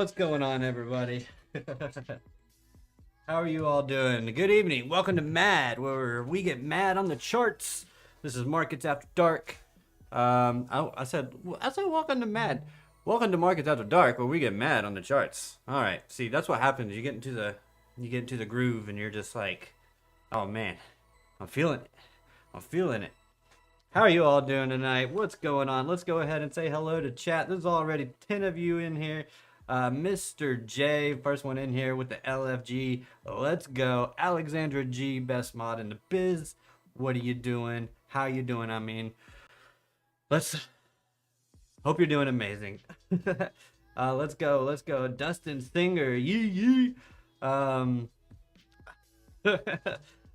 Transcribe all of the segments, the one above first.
What's going on, everybody? How are you all doing? Good evening. Welcome to Mad, where we get mad on the charts. This is Markets After Dark. I said welcome to Mad. Welcome to Markets After Dark, where we get mad on the charts. All right. See, that's what happens. You get into the groove, and you're just like, oh man, I'm feeling it. I'm feeling it. How are you all doing tonight? What's going on? Let's go ahead and say hello to chat. There's already 10 of you in here. Mr. J, first one in here with the LFG. Let's go. Alexandra G, best mod in the biz. What are you doing? How you doing? I mean, hope you're doing amazing. Let's go. Let's go. Dustin Singer. Yee. Of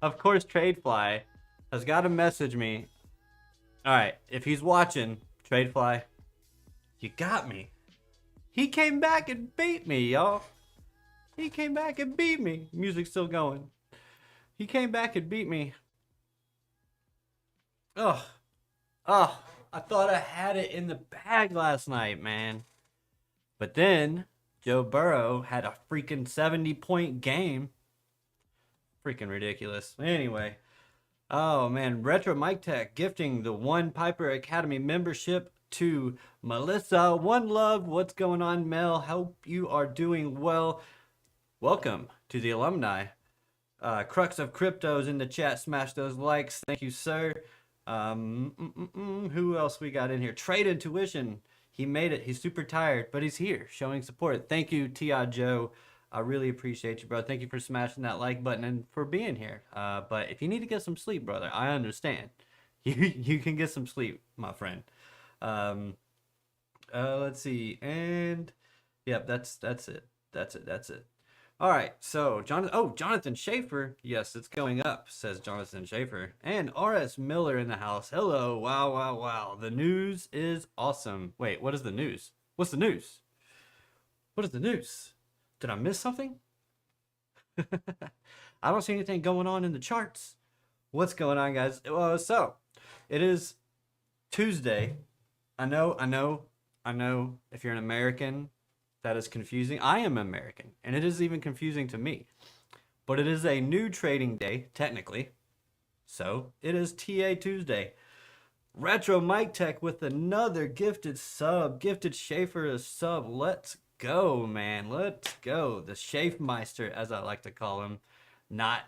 course, TRADEFLY has got to message me. All right, if he's watching, TRADEFLY, you got me. He came back and beat me, y'all. He came back and beat me. Music's still going. He came back and beat me. Oh, I thought I had it in the bag last night, man. But then Joe Burrow had a freaking 70-point game. Freaking ridiculous. Anyway. Oh man, Retro Mike Tech gifting the One Piper Academy membership to Melissa. One love. What's going on, Mel? Hope you are doing well. Welcome to the alumni. Crux of Cryptos in the chat. Smash those likes. Thank you, sir. Who else we got in here? Trade Intuition. He made it. He's super tired, but he's here showing support. Thank you, T.I. Joe. I really appreciate you, bro. Thank you for smashing that like button and for being here. But if you need to get some sleep, brother, I understand. You can get some sleep, my friend. Let's see. And yep, that's it. That's it. All right. So Jonathan Schaefer. Yes, it's going up, says Jonathan Schaefer. And R.S. Miller in the house. Hello. Wow. The news is awesome. Wait, what is the news? What's the news? What is the news? Did I miss something? I don't see anything going on in the charts. What's going on, guys? So it is Tuesday. I know. If you're an American, that is confusing. I am American, and it is even confusing to me. But it is a new trading day, technically. So it is TA Tuesday. Retro Mike Tech with another gifted sub. Gifted Schaefer a sub. Let's go, man. Let's go. The Schaefmeister, as I like to call him. Not.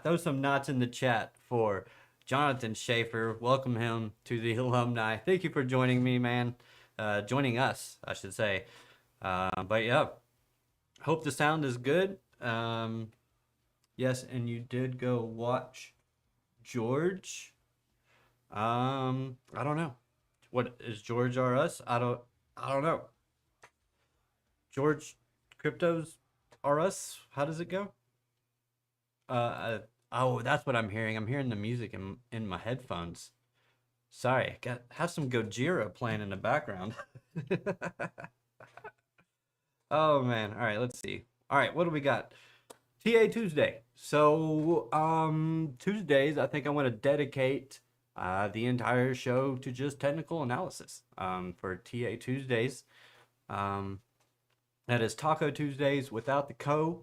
Throw some knots in the chat for Jonathan Schaefer. Welcome him to the alumni. Thank you for joining me, man. Joining us, I should say. But yeah, hope the sound is good. Yes, and you did go watch George. I don't know. What is George or us? I don't know. George Cryptos are us? How does it go? Oh, that's what I'm hearing. I'm hearing the music in my headphones. Sorry, have some Gojira playing in the background. Oh man. All right, let's see. All right, what do we got? TA Tuesday. So Tuesdays, I think I want to dedicate the entire show to just technical analysis for TA Tuesdays. That is Taco Tuesdays without the co.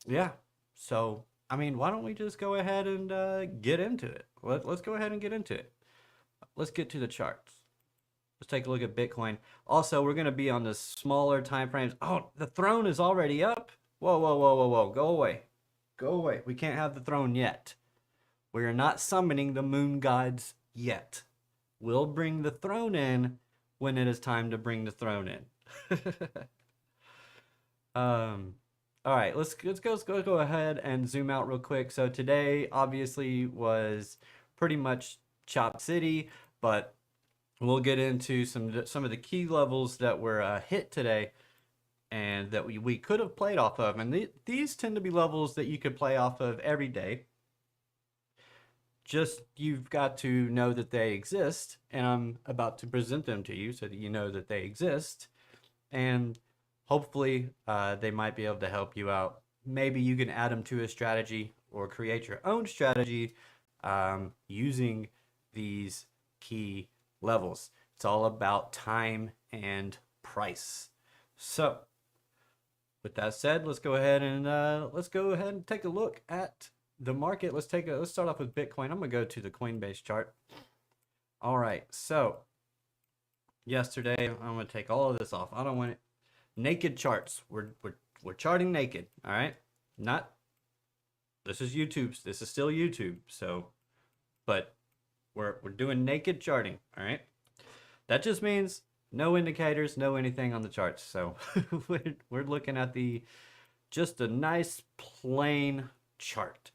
Yeah. So, I mean, why don't we just go ahead and get into it? Let's go ahead and get into it. Let's get to the charts. Let's take a look at Bitcoin. Also, we're going to be on the smaller time frames. Oh, the throne is already up. Whoa. Go away. We can't have the throne yet. We are not summoning the moon gods yet. We'll bring the throne in when it is time to bring the throne in. All right, let's go ahead and zoom out real quick. So today obviously was pretty much Chop City, but we'll get into some of the key levels that were hit today and that we could have played off of. And these tend to be levels that you could play off of every day. Just you've got to know that they exist, and I'm about to present them to you so that you know that they exist, and hopefully they might be able to help you out. Maybe you can add them to a strategy or create your own strategy using these key levels. It's all about time and price. So with that said, let's go ahead and take a look at the market. Let's start off with Bitcoin. I'm gonna go to the Coinbase chart. All right, so yesterday I'm gonna take all of this off. I don't want it. Naked charts. We're charting naked. All right, not. This is YouTube's. This is still YouTube. So, but we're doing naked charting. All right. That just means no indicators, no anything on the charts. So we're looking at just a nice plain chart.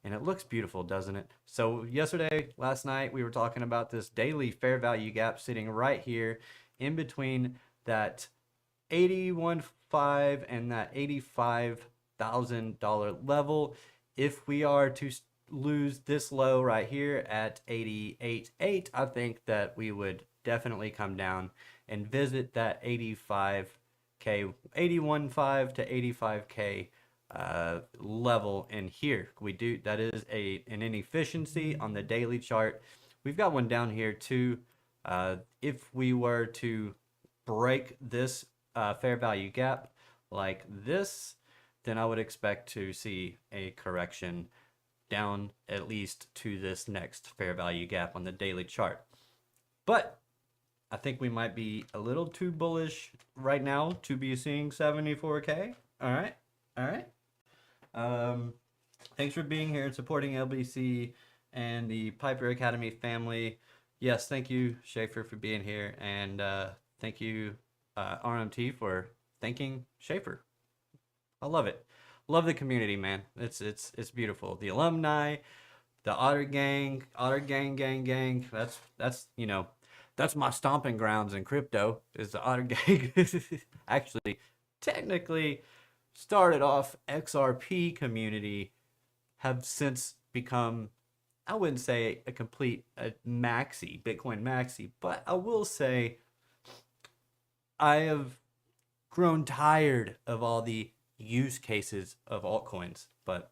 And it looks beautiful, doesn't it? So last night, we were talking about this daily fair value gap sitting right here in between that 81.5 and that $85,000 level. If we are to lose this low right here at 88.8, I think that we would definitely come down and visit that 81.5 to 85K level in here. That is an inefficiency on the daily chart. We've got one down here too. If we were to break this fair value gap like this, then I would expect to see a correction down at least to this next fair value gap on the daily chart. But I think we might be a little too bullish right now to be seeing 74K. All right. Thanks for being here and supporting LBC and the Piper Academy family. Yes, thank you, Schaefer, for being here, and thank you, RMT, for thanking Schaefer. I love it. Love the community, man. It's beautiful. The alumni, the Otter gang. That's my stomping grounds in crypto, is the Otter gang. Actually, technically started off XRP community, have since become, I wouldn't say a complete maxi, Bitcoin maxi, but I will say I have grown tired of all the use cases of altcoins. But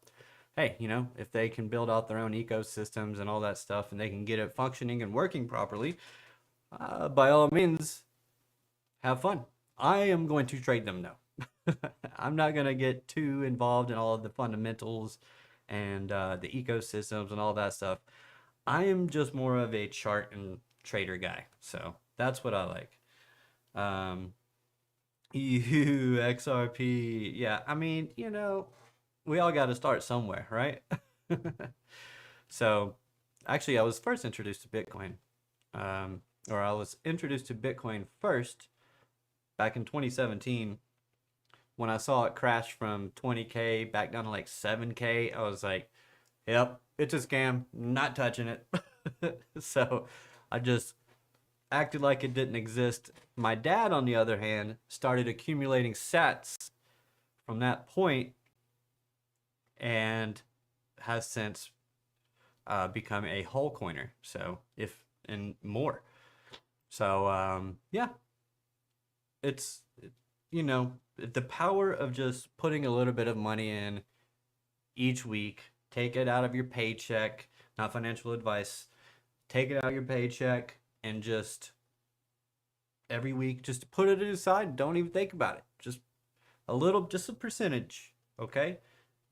hey, if they can build out their own ecosystems and all that stuff, and they can get it functioning and working properly, by all means, have fun. I am going to trade them though. I'm not going to get too involved in all of the fundamentals and the ecosystems and all that stuff. I am just more of a chart and trader guy. So that's what I like. EU, XRP. Yeah, I mean, we all got to start somewhere, right? So actually, I was first introduced to Bitcoin. Or I was introduced to Bitcoin first back in 2017 when I saw it crash from 20K back down to like 7K. I was like, yep, it's a scam, not touching it. So I just acted like it didn't exist. My dad, on the other hand, started accumulating sats from that point and has since become a whole coiner. So and more. So yeah, it's the power of just putting a little bit of money in each week. Take it out of your paycheck, not financial advice. Take it out of your paycheck and just every week, just put it aside. Don't even think about it. Just a percentage, okay?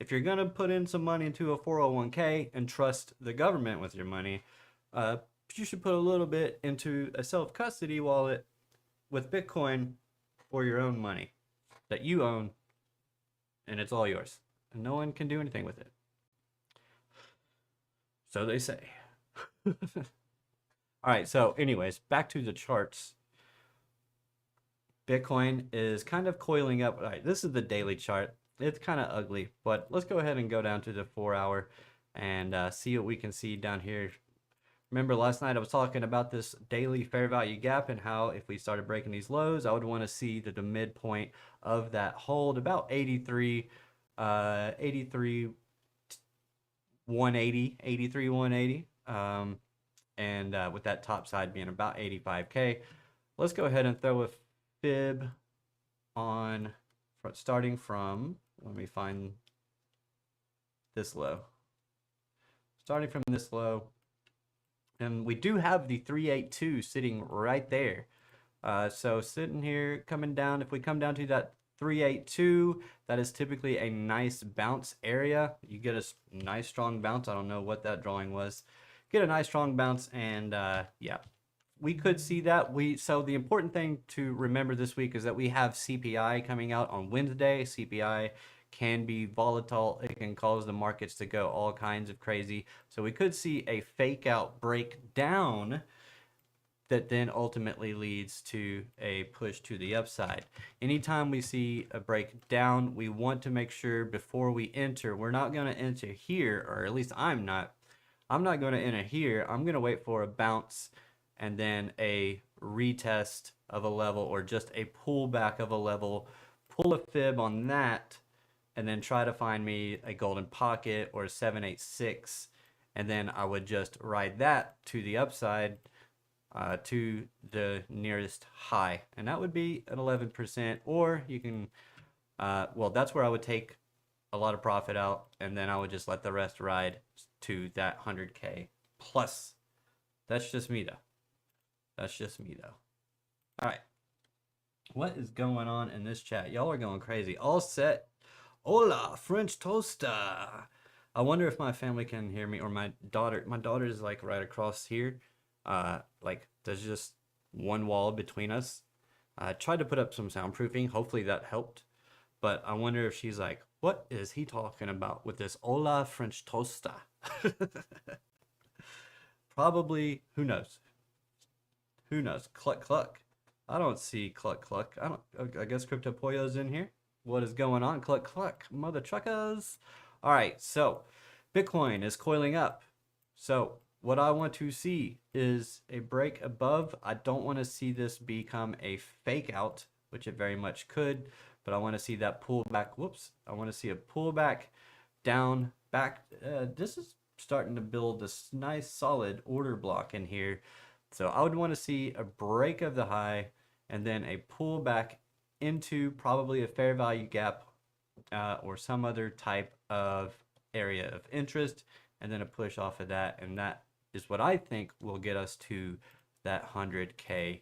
If you're gonna put in some money into a 401k and trust the government with your money, you should put a little bit into a self-custody wallet with Bitcoin for your own money that you own, and it's all yours, and no one can do anything with it. So they say. All right, so anyways, back to the charts. Bitcoin is kind of coiling up. All right, this is the daily chart. It's kind of ugly, but let's go ahead and go down to the 4-hour and see what we can see down here. Remember last night I was talking about this daily fair value gap and how if we started breaking these lows, I would want to see the midpoint of that hold about 83 180, and with that top side being about 85K. Let's go ahead and throw a fib on starting from, let me find this low. Starting from this low, and we do have the 382 sitting right there. So sitting here, coming down, if we come down to that 382, that is typically a nice bounce area. You get a nice strong bounce. I don't know what that drawing was. Get a nice strong bounce, and yeah, we could see that. So the important thing to remember this week is that we have CPI coming out on Wednesday. CPI can be volatile. It can cause the markets to go all kinds of crazy. So we could see a fake out breakdown that then ultimately leads to a push to the upside. Anytime we see a breakdown, we want to make sure before we enter, we're not going to enter here, or at least I'm not. I'm not going to enter here. I'm going to wait for a bounce and then a retest of a level, or just a pullback of a level, pull a fib on that, and then try to find me a golden pocket or a 786, and then I would just ride that to the upside, to the nearest high, and that would be an 11%. Or you can, well, that's where I would take a lot of profit out, and then I would just let the rest ride to that 100K plus. That's just me though. That's just me though. All right, what is going on in this chat? Y'all are going crazy. All set. Hola, French toaster. I wonder if my family can hear me, or my daughter. My daughter is like right across here. Like there's just one wall between us. I tried to put up some soundproofing. Hopefully that helped. But I wonder if she's like, what is he talking about with this hola French toaster? Probably, who knows? Who knows? Cluck cluck. I don't see cluck cluck. I guess Crypto Pollo's in here. What is going on? Cluck cluck. Mother truckers. All right, so Bitcoin is coiling up. So what I want to see is a break above. I don't want to see this become a fake out, which it very much could, but I want to see that pullback. Whoops. I want to see a pullback down back. This is starting to build this nice solid order block in here. So I would want to see a break of the high, and then a pullback into probably a fair value gap, or some other type of area of interest, and then a push off of that. And that is what I think will get us to that 100K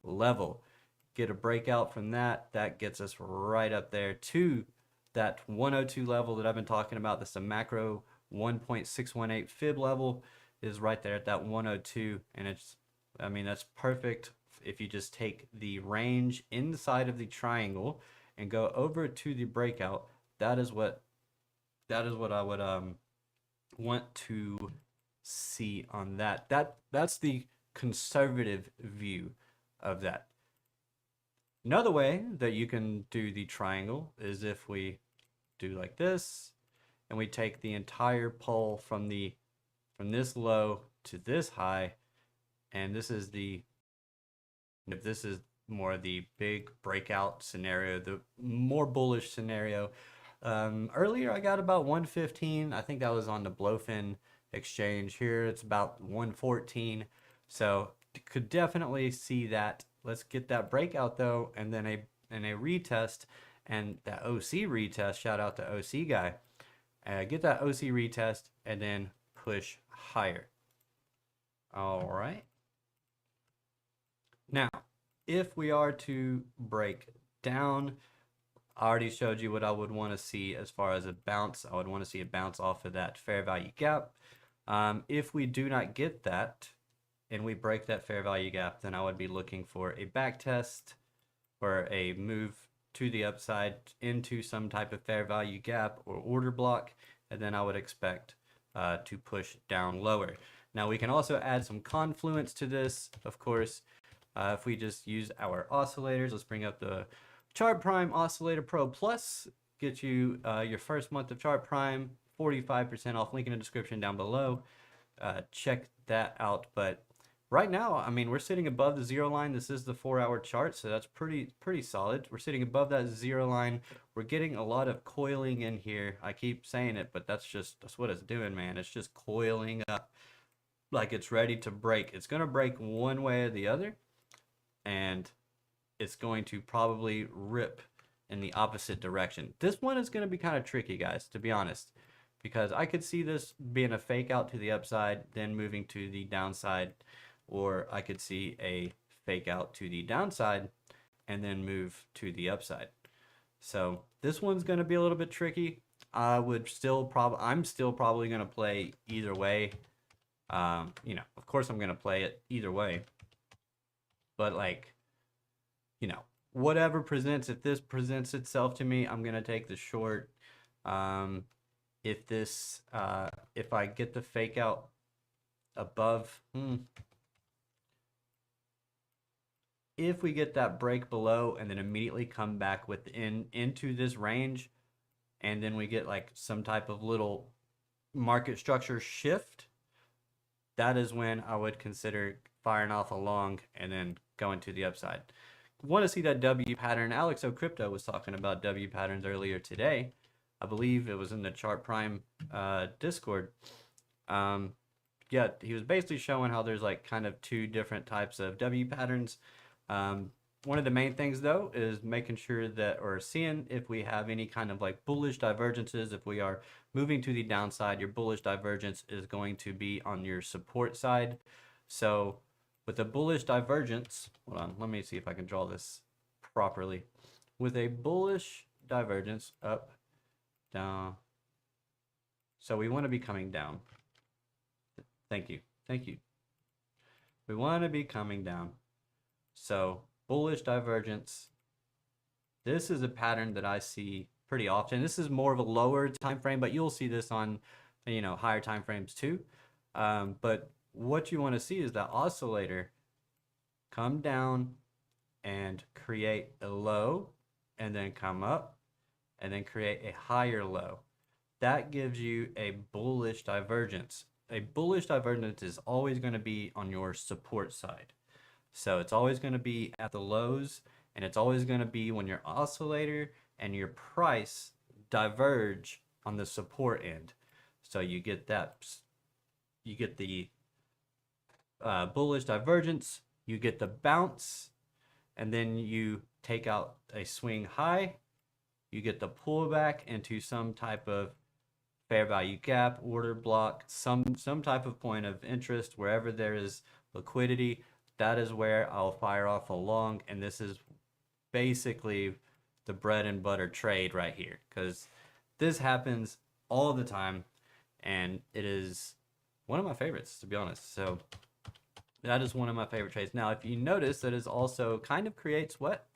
level. Get a breakout from that. That gets us right up there to that 102 level that I've been talking about. That's a macro 1.618 fib level, is right there at that 102. And it's, I mean, that's perfect if you just take the range inside of the triangle and go over to the breakout. That is what I would want to see on that. That's the conservative view of that. Another way that you can do the triangle is if we do like this, and we take the entire pull from this low to this high, and this is if this is more the big breakout scenario, the more bullish scenario. Earlier I got about 115. I think that was on the Blowfin exchange. Here it's about 114. So could definitely see that. Let's get that breakout though, and then a retest, and that OC retest. Shout out to OC guy. Get that OC retest and then push higher. All right. Now, if we are to break down, I already showed you what I would want to see as far as a bounce. I would want to see a bounce off of that fair value gap. If we do not get that and we break that fair value gap, then I would be looking for a back test or a move to the upside into some type of fair value gap or order block, and then I would expect to push down lower. Now we can also add some confluence to this, of course. If we just use our oscillators, let's bring up the Chart Prime Oscillator Pro Plus. Get you your first month of Chart Prime, 45% off. Link in the description down below. Check that out. But right now, I mean, we're sitting above the zero line. This is the 4-hour chart, so that's pretty solid. We're sitting above that zero line. We're getting a lot of coiling in here. I keep saying it, but that's what it's doing, man. It's just coiling up like it's ready to break. It's gonna break one way or the other, and it's going to probably rip in the opposite direction. This one is going to be kind of tricky, guys, to be honest, because I could see this being a fake out to the upside, then moving to the downside, or I could see a fake out to the downside and then move to the upside. So this one's going to be a little bit tricky. I'm still probably going to play either way. You know, of course I'm going to play it either way. But like, you know, whatever presents, if this presents itself to me, I'm going to take the short. If I get the fake out above, if we get that break below and then immediately come back into this range, and then we get like some type of little market structure shift, that is when I would consider firing off a long and then going to the upside. Want to see that W pattern? Alex O'Crypto was talking about W patterns earlier today. I believe it was in the Chart Prime Discord. Yeah, he was basically showing how there's like kind of two different types of W patterns. One of the main things though is making sure that, or seeing if we have any kind of like bullish divergences. If we are moving to the downside, your bullish divergence is going to be on your support side. So with a bullish divergence, hold on, let me see if I can draw this properly. With a bullish divergence, up, down. So we want to be coming down. Thank you. Thank you. We want to be coming down. So bullish divergence. This is a pattern that I see pretty often. This is more of a lower time frame, but you'll see this on, you know, higher time frames too. But what you want to see is that oscillator come down and create a low, and then come up and then create a higher low. That gives you a bullish divergence. A bullish divergence is always going to be on your support side. So it's always going to be at the lows, and it's always going to be when your oscillator and your price diverge on the support end. So you get that, you get the bullish divergence, you get the bounce, and then you take out a swing high, you get the pullback into some type of fair value gap, order block, some type of point of interest, wherever there is liquidity. That is where I'll fire off a long, and this is basically the bread and butter trade right here, because this happens all the time, and it is one of my favorites, to be honest. So that is one of my favorite trades. Now, if you notice, that is also kind of creates what?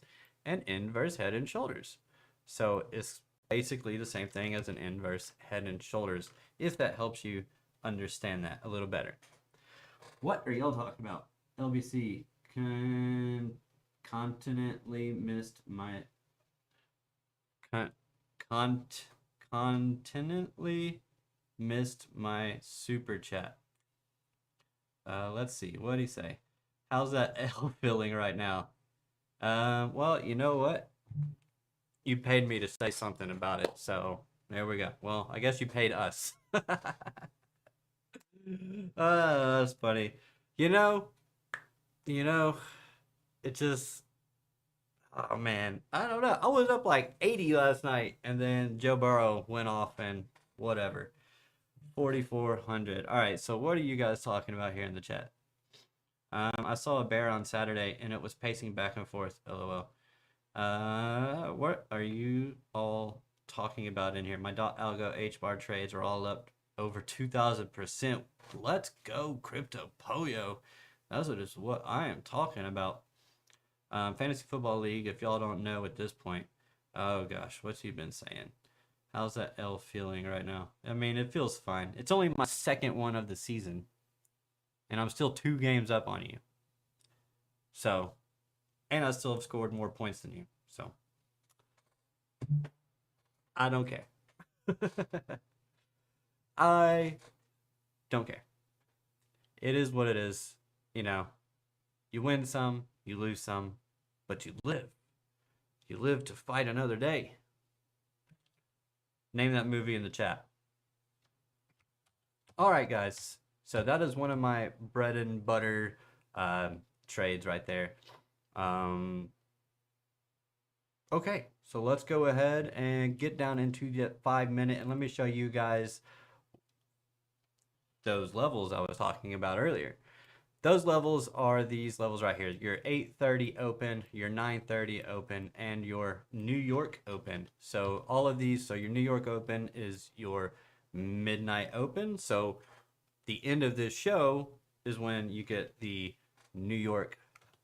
An inverse head and shoulders. So it's basically the same thing as an inverse head and shoulders, if that helps you understand that a little better. What are y'all talking about? LBC continentally missed my continentally missed my super chat. Let's see, what did he say? How's that L feeling right now? Well, you know what? You paid me to say something about it, so there we go. Well, I guess you paid us. That's funny. You know, it just, oh man, I don't know. I was up like 80 last night, and then Joe Burrow went off and whatever. 4,400. All right, so what are you guys talking about here in the chat? I saw a bear on Saturday, and it was pacing back and forth. LOL. What are you all talking about in here? My .algo H-bar trades are all up over 2,000%. Let's go, Crypto Poyo. That's what I am talking about. Fantasy Football League, if y'all don't know at this point. Oh gosh, what's he been saying? How's that L feeling right now? I mean, it feels fine. It's only my second one of the season, and I'm still 2 games up on you. So, and I still have scored more points than you. So, I don't care. I don't care. It is what it is. You know, you win some, you lose some, but you live. You live to fight another day. Name that movie in the chat. All right, guys. So that is one of my bread and butter trades right there. Okay, so let's go ahead and get down into the 5-minute, and let me show you guys those levels I was talking about earlier. those levels are these levels right here. Your 8:30 open, your 9:30 open, and your New York open. So all of these, so your New York open is your midnight open. So the end of this show is when you get the New York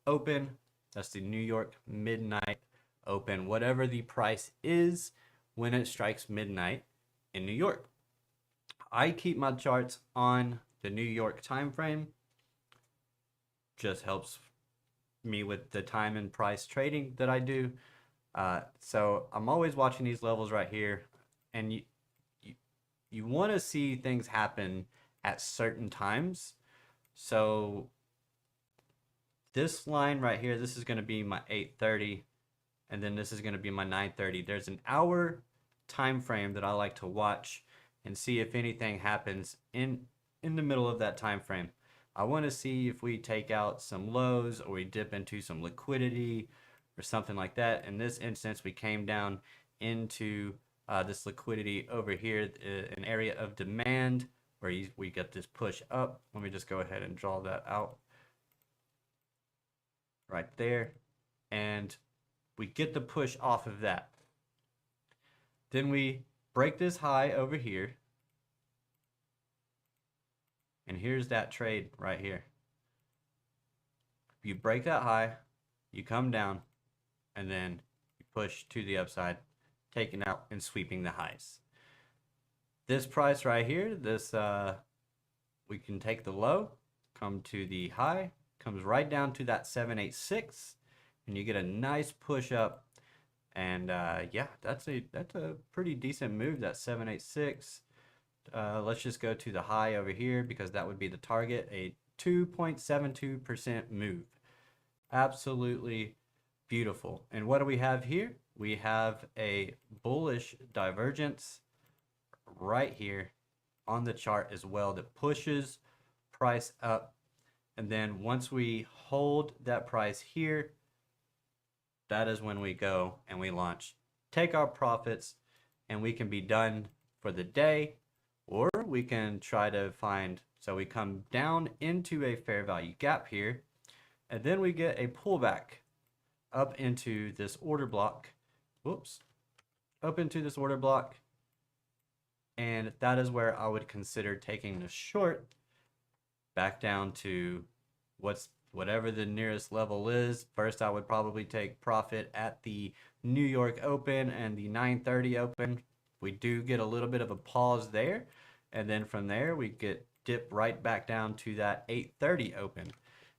open. That's the New York midnight open, whatever the price is when it strikes midnight in New York. I keep my charts on the New York time frame. Just helps me with the time and price trading that I do. So I'm always watching these levels right here, and you want to see things happen at certain times. So this line right here, this is going to be my 8:30, and then this is going to be my 9:30. There's an hour time frame that I like to watch and see if anything happens in the middle of that time frame. I want to see if we take out some lows or we dip into some liquidity or something like that. In this instance, we came down into this liquidity over here, an area of demand where we get this push up. Let me just go ahead and draw that out right there. And we get the push off of that. Then we break this high over here. And here's that trade right here. You break that high, you come down, and then you push to the upside, taking out and sweeping the highs. This price right here, this we can take the low, come to the high, comes right down to that 786, and you get a nice push up. And yeah, that's a pretty decent move, that 786. Let's just go to the high over here because that would be the target, a 2.72% move. Absolutely beautiful. And what do we have here? We have a bullish divergence right here on the chart as well that pushes price up. And then once we hold that price here, that is when we go and we launch, take our profits, and we can be done for the day. Or we can try to find, so we come down into a fair value gap here, and then we get a pullback up into this order block. Whoops. Up into this order block. And that is where I would consider taking the short back down to whatever the nearest level is. First, I would probably take profit at the New York Open and the 9:30 Open. We do get a little bit of a pause there, and then from there we get dip right back down to that 8:30 open,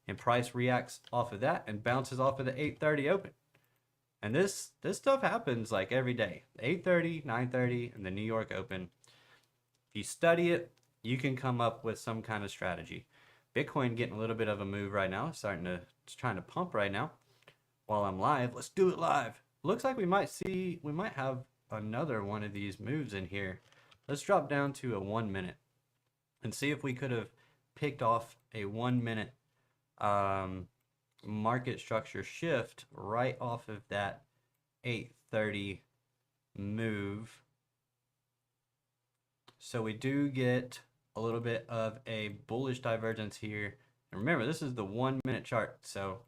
and price reacts off of that and bounces off of the 8:30 open. And this stuff happens like every day. 8:30, 9:30, and the New York Open. If you study it, you can come up with some kind of strategy. Bitcoin getting a little bit of a move right now, it's trying to pump right now while I'm live. Let's do it live. Looks like we might have another one of these moves in here. Let's drop down to a 1 minute and see if we could have picked off a 1 minute market structure shift right off of that 8:30 move. So we do get a little bit of a bullish divergence here. And remember, this is the 1 minute chart. So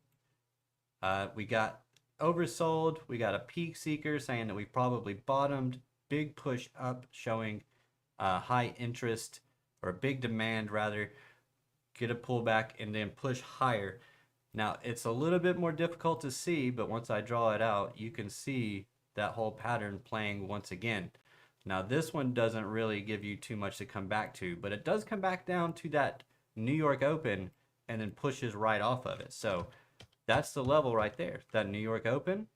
we got oversold. We got a peak seeker saying that we probably bottomed. Big push up showing high interest, or big demand rather. Get a pullback and then push higher. Now it's a little bit more difficult to see, but once I draw it out, you can see that whole pattern playing once again. Now this one doesn't really give you too much to come back to, but it does come back down to that New York Open and then pushes right off of it. So that's the level right there, that New York Open,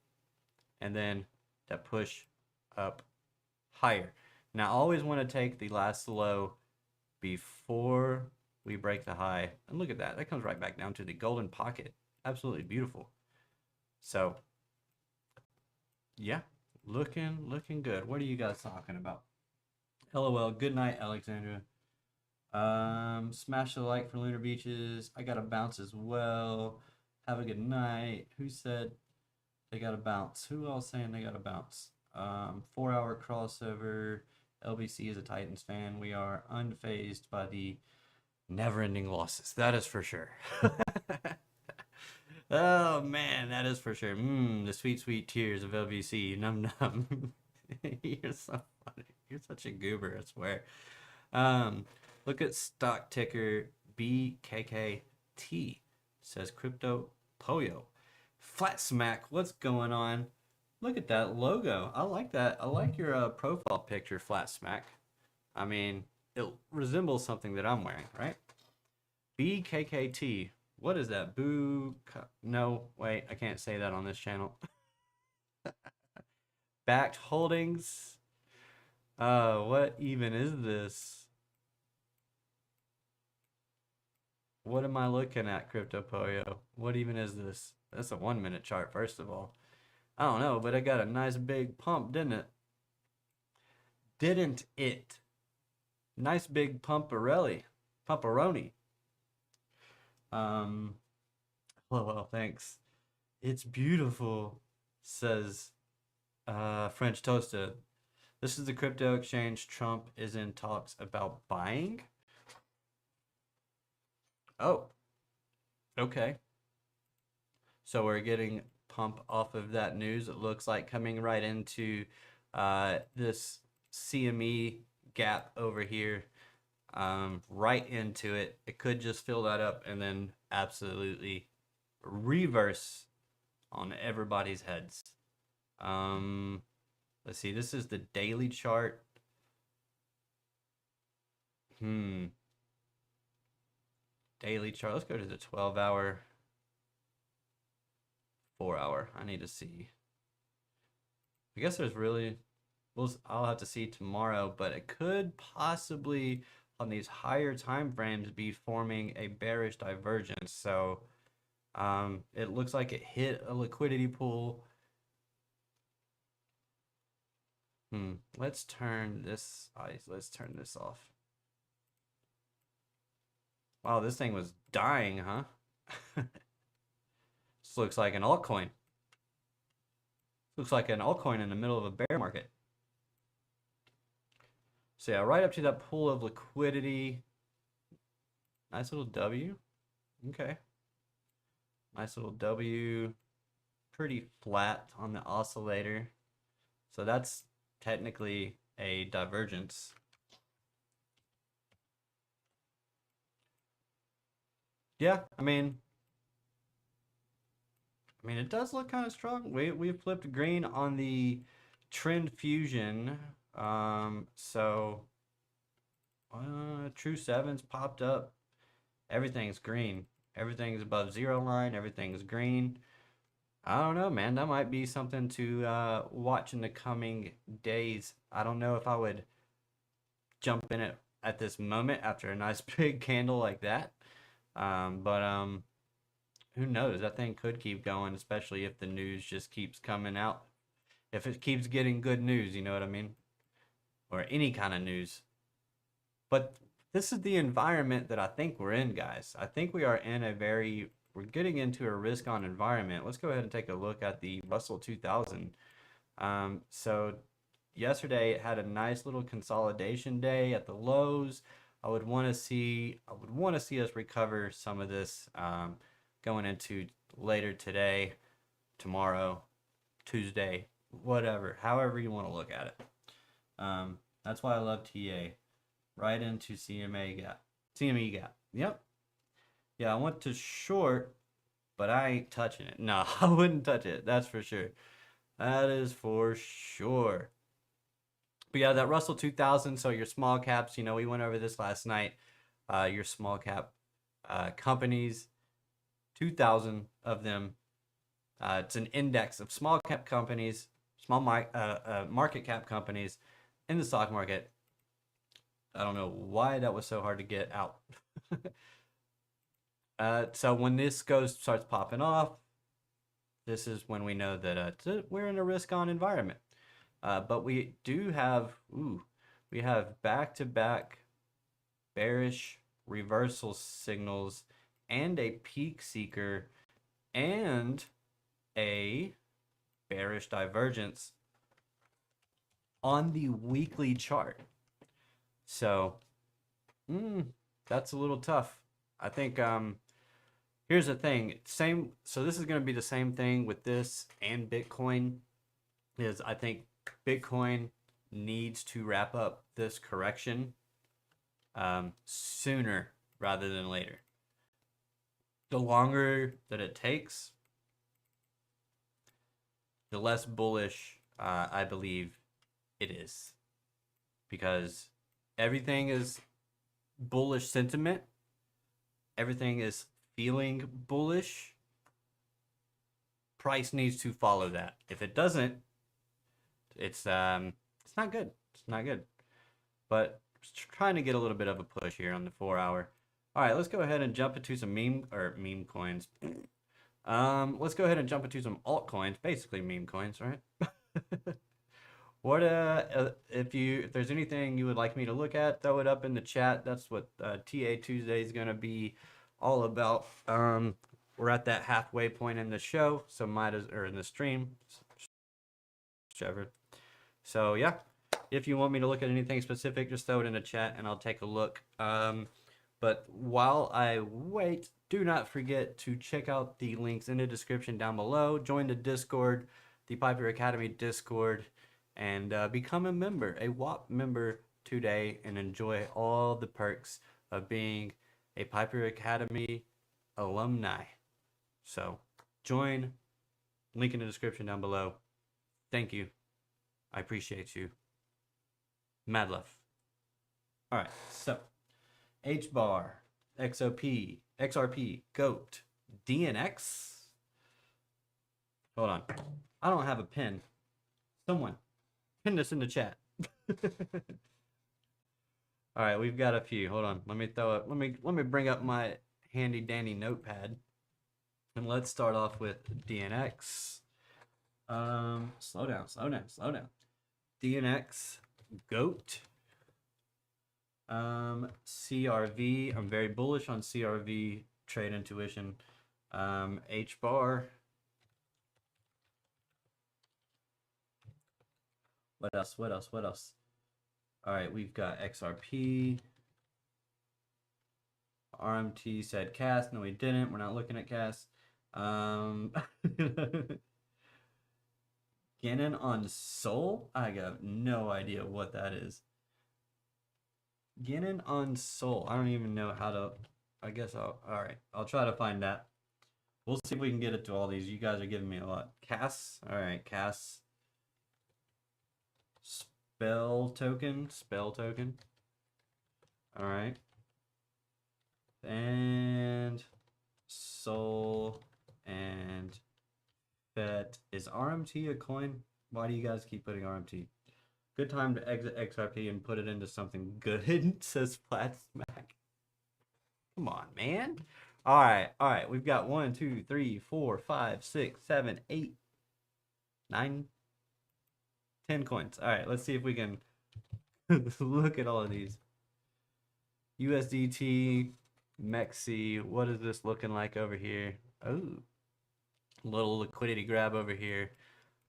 and then that push up higher. Now I always want to take the last low before we break the high. And look at that, that comes right back down to the golden pocket. Absolutely beautiful. So yeah, looking good. What are you guys talking about? LOL, good night, Alexandra. Smash the like for Lunar Beaches. I got to bounce as well. Have a good night. Who said they got to bounce? Who else saying they got to bounce? 4 hour crossover. LBC is a Titans fan. We are unfazed by the Never-ending losses. That is for sure. Oh man, that is for sure. The sweet, sweet tears of LVC. Num num. You're so funny. You're such a goober, I swear. Look at stock ticker BKKT. Says crypto Poyo. Flat smack. What's going on? Look at that logo. I like that. I like your profile picture, Flat Smack. I mean, it resembles something that I'm wearing, right? BKKT. What is that? Boo. No, wait, I can't say that on this channel. Backed holdings. What even is this? What am I looking at, Crypto Poyo? What even is this? That's a 1 minute chart, first of all. I don't know, but it got a nice big pump, didn't it? Didn't it? Nice big pumperelli. Pumperoni. Well, thanks. It's beautiful, says French Toasted. This is the crypto exchange Trump is in talks about buying. Oh, okay. So we're getting pump off of that news. It looks like coming right into this CME gap over here, right into it. It could just fill that up and then absolutely reverse on everybody's heads. Let's see. This is the daily chart. Daily chart. Let's go to the 12-hour. 4-hour. I need to see. I guess there's really, I'll have to see tomorrow, but it could possibly on these higher time frames be forming a bearish divergence. So it looks like it hit a liquidity pool. Let's turn this off. Wow, this thing was dying, huh? This looks like an altcoin. Looks like an altcoin in the middle of a bear market. So yeah, right up to that pool of liquidity. Nice little W. Okay. Nice little W. Pretty flat on the oscillator. So that's technically a divergence. Yeah, I mean, it does look kind of strong. We've flipped green on the trend fusion. So true sevens popped up. Everything's green. Everything's above zero line. Everything's green. I don't know, man. That might be something to watch in the coming days. I don't know if I would jump in it at this moment after a nice big candle like that. But who knows? That thing could keep going, especially if the news just keeps coming out. If it keeps getting good news, you know what I mean? Or any kind of news. But this is the environment that I think we're in, guys. I think we are in we're getting into a risk-on environment. Let's go ahead and take a look at the Russell 2000. So yesterday it had a nice little consolidation day at the lows. I would want to see us recover some of this going into later today, tomorrow, Tuesday, whatever, however you want to look at it. That's why I love TA. Right into CME gap. Yep. Yeah, I went to short, but I ain't touching it. No, I wouldn't touch it. That's for sure. That is for sure. But yeah, that Russell 2000, so your small caps, we went over this last night. Your small cap companies, 2,000 of them. It's an index of small cap companies, market cap companies in the stock market. I don't know why that was so hard to get out. So when this starts popping off, this is when we know that we're in a risk-on environment. But we do have, we have back-to-back bearish reversal signals and a peak seeker and a bearish divergence on the weekly chart. So that's a little tough. I think here's the thing. So this is going to be the same thing with this and Bitcoin. Is I think Bitcoin needs to wrap up this correction sooner rather than later. The longer that it takes, the less bullish I believe it is, because everything is bullish sentiment. Everything is feeling bullish. Price needs to follow that. If it doesn't, it's not good. It's not good. But trying to get a little bit of a push here on the 4 hour. All right, let's go ahead and jump into some meme coins. Let's go ahead and jump into some altcoins, basically meme coins, right? What if there's anything you would like me to look at, throw it up in the chat. That's what TA Tuesday is gonna be all about. We're at that halfway point in the show, so or in the stream, whichever. So yeah, if you want me to look at anything specific, just throw it in the chat and I'll take a look. But while I wait, do not forget to check out the links in the description down below. Join the Discord, the Piper Academy Discord, and become a member, a WAP member today, and enjoy all the perks of being a Piper Academy alumni. So join, link in the description down below. Thank you. I appreciate you. Mad love. All right, so HBAR, XOP, XRP, GOAT, DNX. Hold on. I don't have a pen. Someone pin this in the chat. All right, we've got a few. Hold on. Let me bring up my handy dandy notepad. And let's start off with DNX. Slow down. DNX, GOAT. CRV. I'm very bullish on CRV trade intuition. HBAR. What else? All right, we've got XRP. RMT said cast. No, we didn't. We're not looking at cast. Gannon on Sol? I got no idea what that is. Gannon on Sol. I don't even know how to. I guess all right. I'll try to find that. We'll see if we can get it to all these. You guys are giving me a lot. Cass. All right, Cass. Spell token. All right. And Sol and Bet. Is RMT a coin? Why do you guys keep putting RMT? Good time to exit XRP and put it into something good, says Flat Smack. Come on, man. All right. We've got 1, 2, 3, 4, 5, 6, 7, 8, 9, 10 coins. All right, let's see if we can look at all of these. USDT, Mexi. What is this looking like over here? Oh, little liquidity grab over here.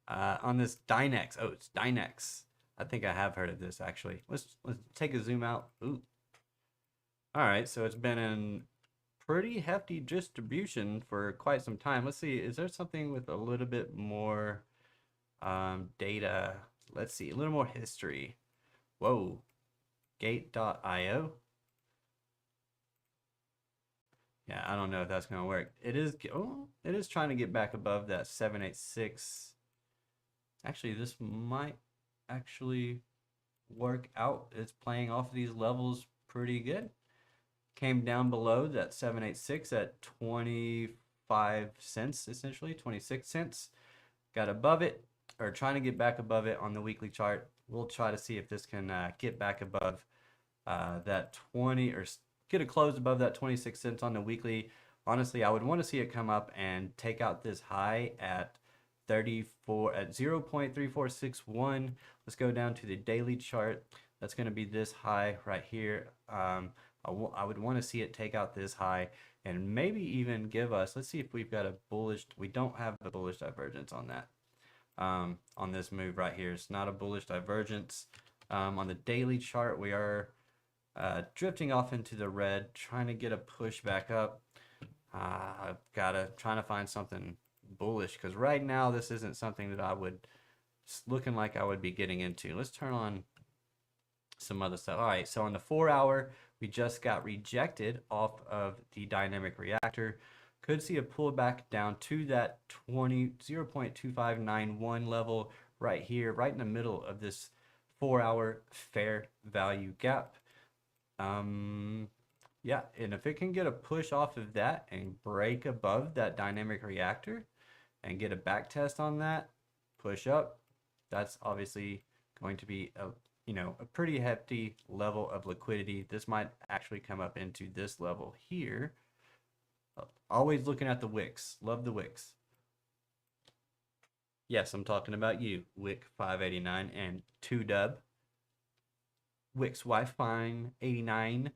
On this Dynex. Oh, it's Dynex. I think I have heard of this actually. Let's take a zoom out. Ooh. All right, so it's been in pretty hefty distribution for quite some time. Let's see, is there something with a little bit more data? Let's see, a little more history. Whoa, gate.io. Yeah, I don't know if that's gonna work. It is trying to get back above that 786. Actually, this might actually work out. It's playing off of these levels pretty good. Came down below that 786 at 25 cents, essentially 26 cents. Got above it, or trying to get back above it on the weekly chart. We'll try to see if this can get back above that 20, or get a close above that 26 cents on the weekly. Honestly, I would want to see it come up and take out this high at 0.3461. Let's go down to the daily chart. That's going to be this high right here. I would want to see it take out this high and maybe even give us, let's see if we've got a bullish, we don't have a bullish divergence on that. On this move right here, it's not a bullish divergence. On the daily chart, we are drifting off into the red, trying to get a push back up. I've gotta trying to find something bullish because right now this isn't something that I would looking like I would be getting into. Let's turn on some other stuff. All right, so on the 4 hour, we just got rejected off of the dynamic reactor. Could see a pullback down to that 0.2591 level right here, right in the middle of this 4 hour fair value gap. Yeah, and if it can get a push off of that and break above that dynamic reactor and get a back test on that, push up, that's obviously going to be a pretty hefty level of liquidity. This might actually come up into this level here. Always looking at the wicks. Love the wicks. Yes, I'm talking about you, Wick 589 and 2Dub. Wicks Wi-Fi 89,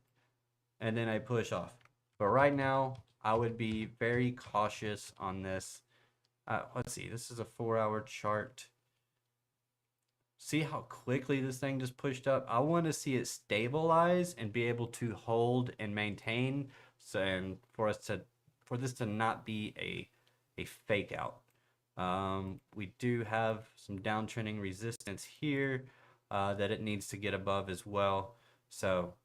and then I push off. But right now, I would be very cautious on this. Let's see, this is a 4 hour chart. See how quickly this thing just pushed up? I want to see it stabilize and be able to hold and maintain, so and for this to not be a fake out. We do have some downtrending resistance here that it needs to get above as well. So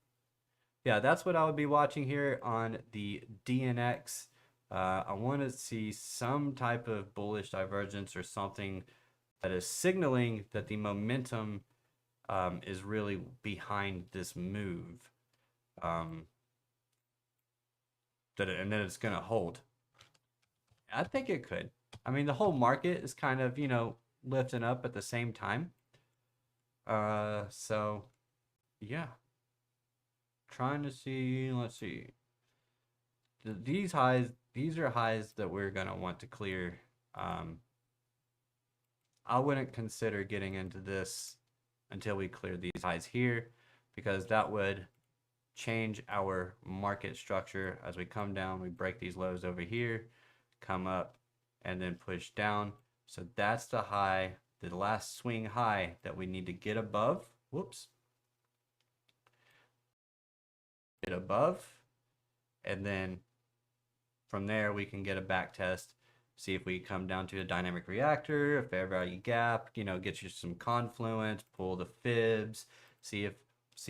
yeah, that's what I would be watching here on the DNX. I want to see some type of bullish divergence or something that is signaling that the momentum is really behind this move. And then it's going to hold. I think it could. I mean, the whole market is kind of, lifting up at the same time. So, yeah. Trying to see, let's see. These are highs that we're going to want to clear. I wouldn't consider getting into this until we clear these highs here, because that would change our market structure. As we come down, we break these lows over here, come up, and then push down. So that's the high, the last swing high that we need to get above. Whoops. Get above, and then from there we can get a back test, see if we come down to a dynamic reactor, a fair value gap, get you some confluence, pull the fibs, see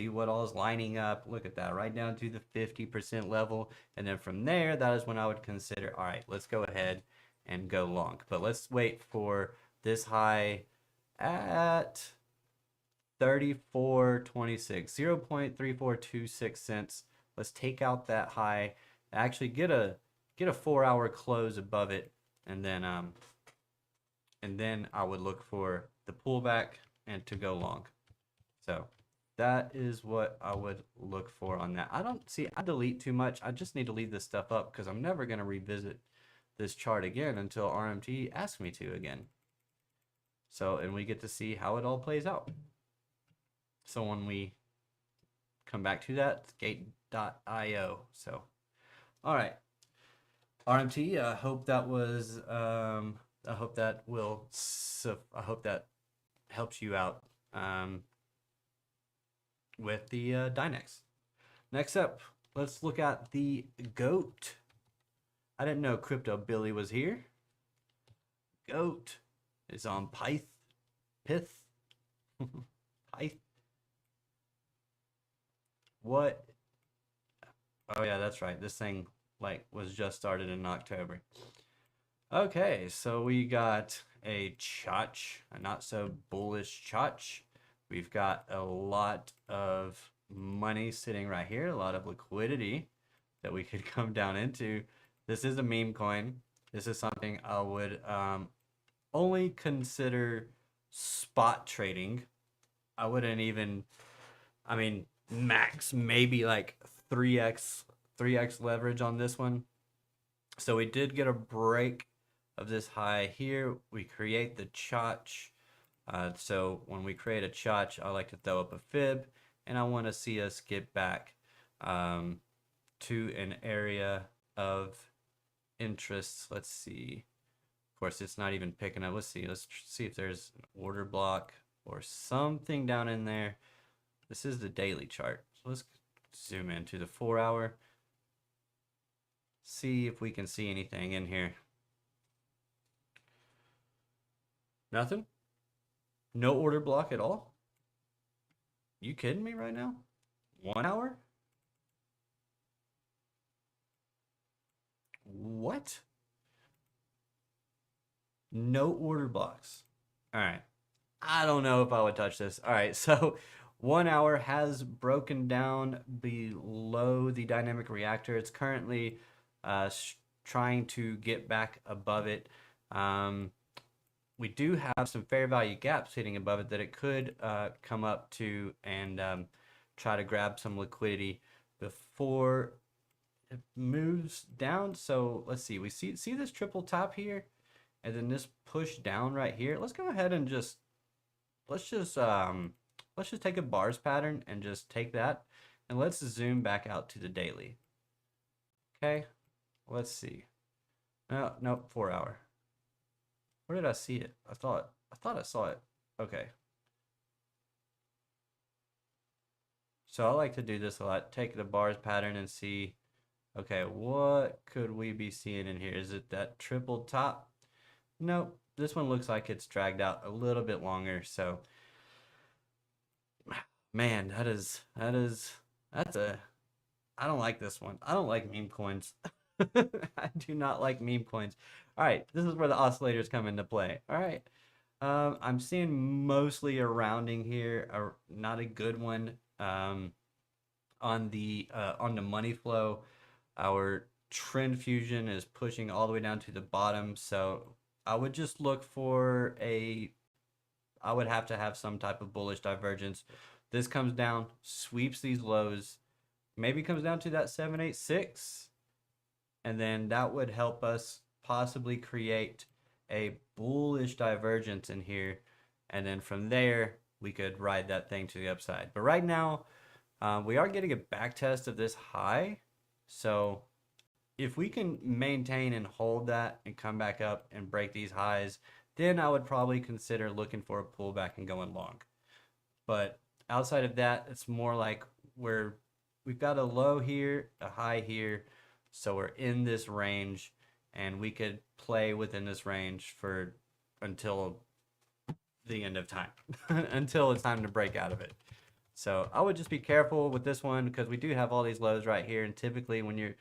what all is lining up. Look at that, right down to the 50% level. And then from there, that is when I would consider, all right, let's go ahead and go long. But let's wait for this high at 34.26, 0.3426 cents. Let's take out that high, actually get a 4 hour close above it, and then I would look for the pullback and to go long. So that is what I would look for on that. I delete too much. I just need to leave this stuff up because I'm never going to revisit this chart again until RMT asks me to again. So, and we get to see how it all plays out. So when we come back to that, it's gate.io. So, all right. RMT, I hope that was, I hope that helps you out with the Dynex. Next up, let's look at the GOAT. I didn't know Crypto Billy was here. GOAT is on Pith. Pith. What? Oh yeah, that's right. This thing was just started in October. Okay, so we got a chotch, a not so bullish chotch. We've got a lot of money sitting right here, a lot of liquidity that we could come down into. This is a meme coin. This is something I would only consider spot trading. I wouldn't even, max maybe like 3x leverage on this one. So we did get a break of this high here. We create the chotch. So when we create a chotch, I like to throw up a fib, and I want to see us get back to an area of interest. Let's see. Of course, it's not even picking up. Let's see if there's an order block or something down in there. This is the daily chart. So let's zoom into the 4 hour. See if we can see anything in here. Nothing? No order block at all? You kidding me right now? 1 hour? What? No order blocks. All right. I don't know if I would touch this. All right. So 1 hour has broken down below the dynamic reactor. It's currently trying to get back above it. We do have some fair value gaps sitting above it that it could come up to and try to grab some liquidity before it moves down. So let's see. We see this triple top here, and then this push down right here. Let's go ahead and let's just take a bars pattern and just take that, and let's zoom back out to the daily. Okay, let's see. No, 4 hour. Where did I see it? I thought I saw it. Okay. So I like to do this a lot. Take the bars pattern and see, okay, what could we be seeing in here? Is it that triple top? Nope. This one looks like it's dragged out a little bit longer. So, man, that's a, I don't like this one. I don't like meme coins. I do not like meme coins. All right, this is where the oscillators come into play. All right, I'm seeing mostly a rounding here, not a good one. On the money flow, our trend fusion is pushing all the way down to the bottom. So I would just look for I would have to have some type of bullish divergence. This comes down, sweeps these lows, maybe comes down to that 786. And then that would help us possibly create a bullish divergence in here. And then from there, we could ride that thing to the upside. But right now, we are getting a back test of this high. So if we can maintain and hold that and come back up and break these highs, then I would probably consider looking for a pullback and going long. But outside of that, it's more like we've got a low here, a high here. So we're in this range, and we could play within this range until the end of time, until it's time to break out of it. So I would just be careful with this one because we do have all these lows right here. And typically when you're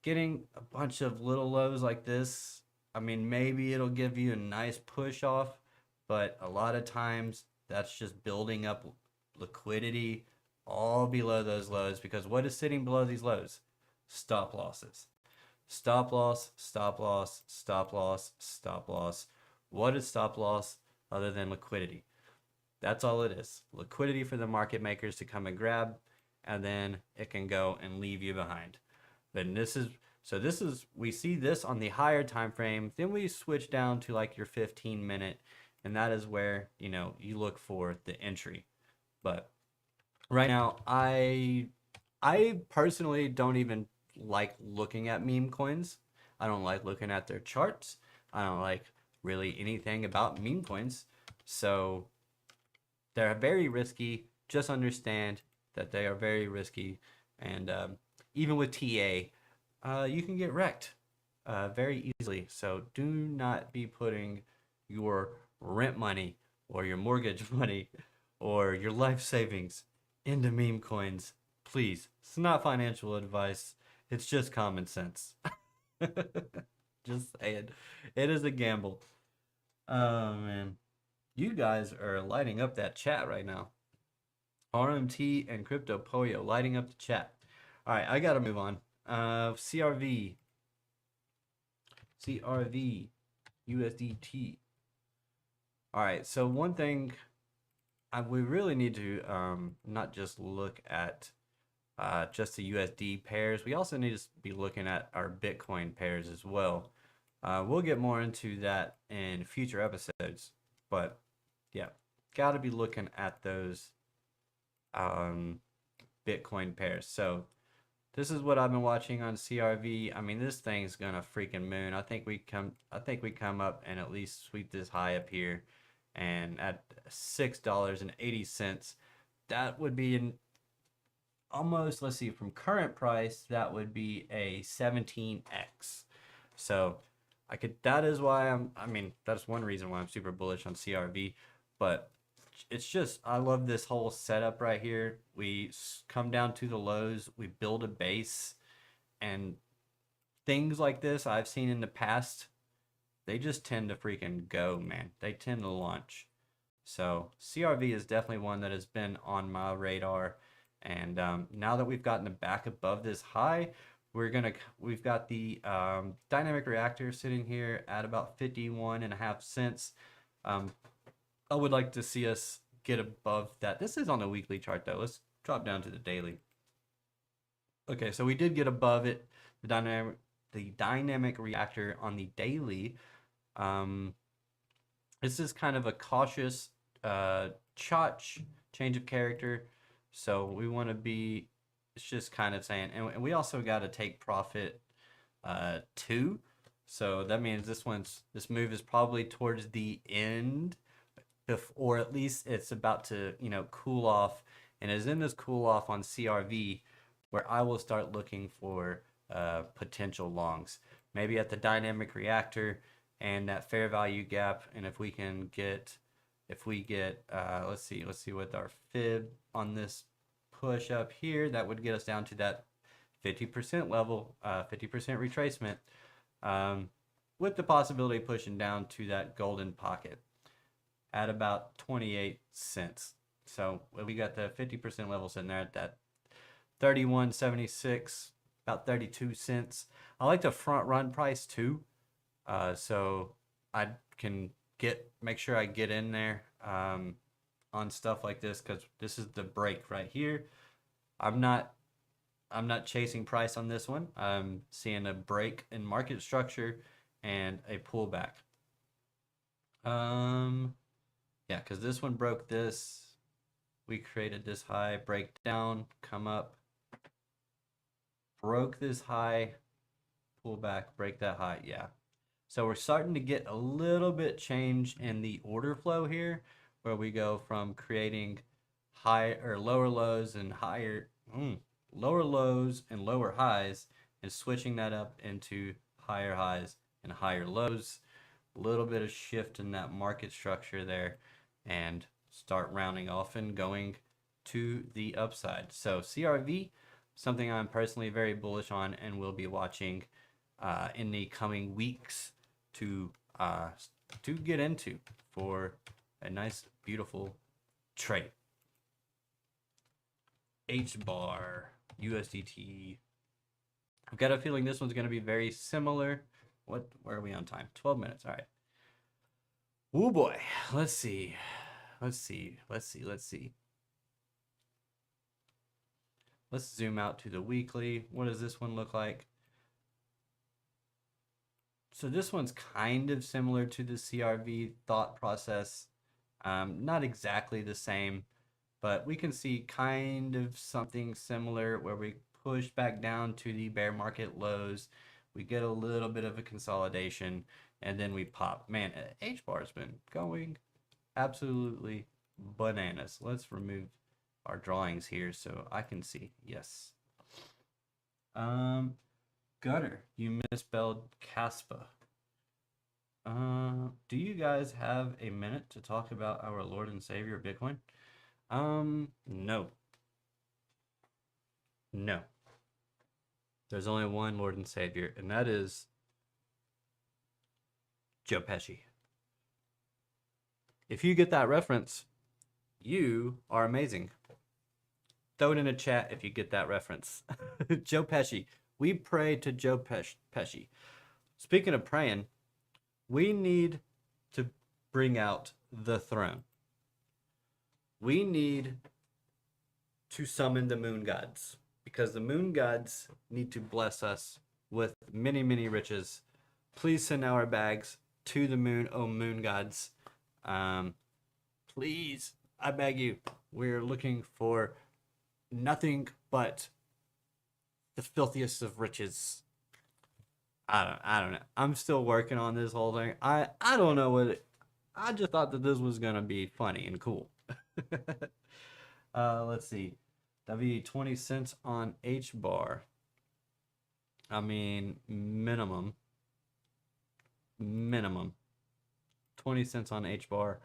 getting a bunch of little lows like this, I mean, maybe it'll give you a nice push off, but a lot of times that's just building up liquidity all below those lows, because what is sitting below these lows? Stop losses. Stop loss, stop loss, stop loss, stop loss. What is stop loss other than liquidity? That's all it is. Liquidity for the market makers to come and grab, and then it can go and leave you behind. Then we see this on the higher time frame. Then we switch down to like your 15-minute, and that is where, you look for the entry. But right now, I personally don't even like looking at meme coins. I don't like looking at their charts. I don't like really anything about meme coins. So they're very risky. Just understand that they are very risky. And even with TA, you can get wrecked very easily. So do not be putting your rent money or your mortgage money or your life savings into meme coins. Please. It's not financial advice. It's just common sense. Just saying. It is a gamble. Oh, man. You guys are lighting up that chat right now. RMT and Crypto Poyo lighting up the chat. All right, I got to move on. CRV. USDT. All right, so one thing we really need to not just look at just the USD pairs. We also need to be looking at our Bitcoin pairs as well. We'll get more into that in future episodes, but yeah, got to be looking at those Bitcoin pairs. So this is what I've been watching on CRV. I mean, this thing's gonna freaking moon. I think we come up and at least sweep this high up here, and at $6.80, that would be almost, let's see, from current price, that would be a 17x. So that is why I mean, that's one reason why I'm super bullish on CRV, but it's just, I love this whole setup right here. We come down to the lows, we build a base, and things like this I've seen in the past, they just tend to freaking go, man. They tend to launch. So CRV is definitely one that has been on my radar. And now that we've gotten it back above this high, we've got the dynamic reactor sitting here at about 51.5 cents. I would like to see us get above that. This is on the weekly chart though. Let's drop down to the daily. Okay, so we did get above it, the dynamic reactor on the daily. This is kind of a cautious change of character. So we want to be, it's just kind of saying, and we also got to take profit too. So that means this move is probably towards the end, or at least it's about to, cool off, and is in this cool off on CRV, where I will start looking for potential longs, maybe at the dynamic reactor and that fair value gap. And if we get let's see what our fib on this push up here, that would get us down to that 50% level, 50% retracement, with the possibility of pushing down to that golden pocket at about 28 cents. So we got the 50% level sitting there at that 31.76, about 32 cents. I like the front run price too, so I can make sure I get in there on stuff like this, because this is the break right here. I'm not chasing price on this one. I'm seeing a break in market structure and a pullback. Yeah, because this one broke this. We created this high, break down, come up, broke this high, pull back, break that high. Yeah. So we're starting to get a little bit change in the order flow here, where we go from creating lower lows and lower lows and lower highs, and switching that up into higher highs and higher lows. A little bit of shift in that market structure there, and start rounding off and going to the upside. So CRV, something I'm personally very bullish on and will be watching in the coming weeks to get into for a nice, beautiful trade. H-bar, USDT. I've got a feeling this one's going to be very similar. Where are we on time? 12 minutes. All right. Oh boy. Let's see. Let's zoom out to the weekly. What does this one look like? So this one's kind of similar to the CRV thought process. Not exactly the same, but we can see kind of something similar, where we push back down to the bear market lows. We get a little bit of a consolidation, and then we pop. Man, H-bar's been going absolutely bananas. Let's remove our drawings here so I can see. Yes. Gunner, you misspelled Caspa. Do you guys have a minute to talk about our Lord and Savior Bitcoin? No. No. There's only one Lord and Savior, and that is Joe Pesci. If you get that reference, you are amazing. Throw it in a chat if you get that reference. Joe Pesci. We pray to Joe Pesci. Speaking of praying, we need to bring out the throne. We need to summon the moon gods, because the moon gods need to bless us with many, many riches. Please send our bags to the moon, oh moon gods. Please, I beg you. We're looking for nothing but the filthiest of riches. I don't know. I'm still working on this whole thing. I don't know I just thought that this was gonna be funny and cool. Let's see. That'd be 20 cents on H bar. I mean, minimum. Minimum. 20 cents on H bar.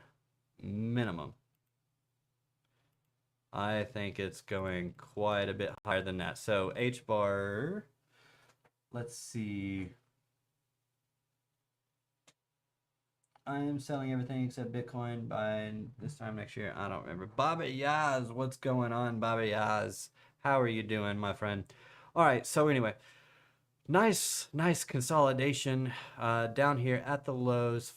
Minimum. I think it's going quite a bit higher than that. So H bar, let's see. I am selling everything except Bitcoin by this time next year. I don't remember. Bobby Yaz, what's going on, Bobby Yaz? How are you doing, my friend? All right, so anyway, nice consolidation down here at the lows.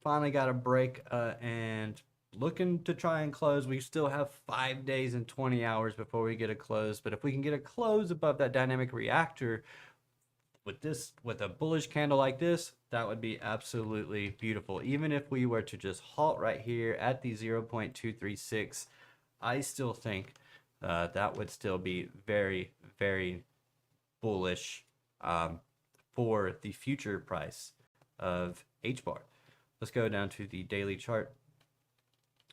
Finally got a break and looking to try and close. We still have 5 days and 20 hours before we get a close, but if we can get a close above that dynamic reactor with a bullish candle like this, that would be absolutely beautiful. Even if we were to just halt right here at the 0.236, I still think that would still be very, very bullish for the future price of H bar. Let's go down to the daily chart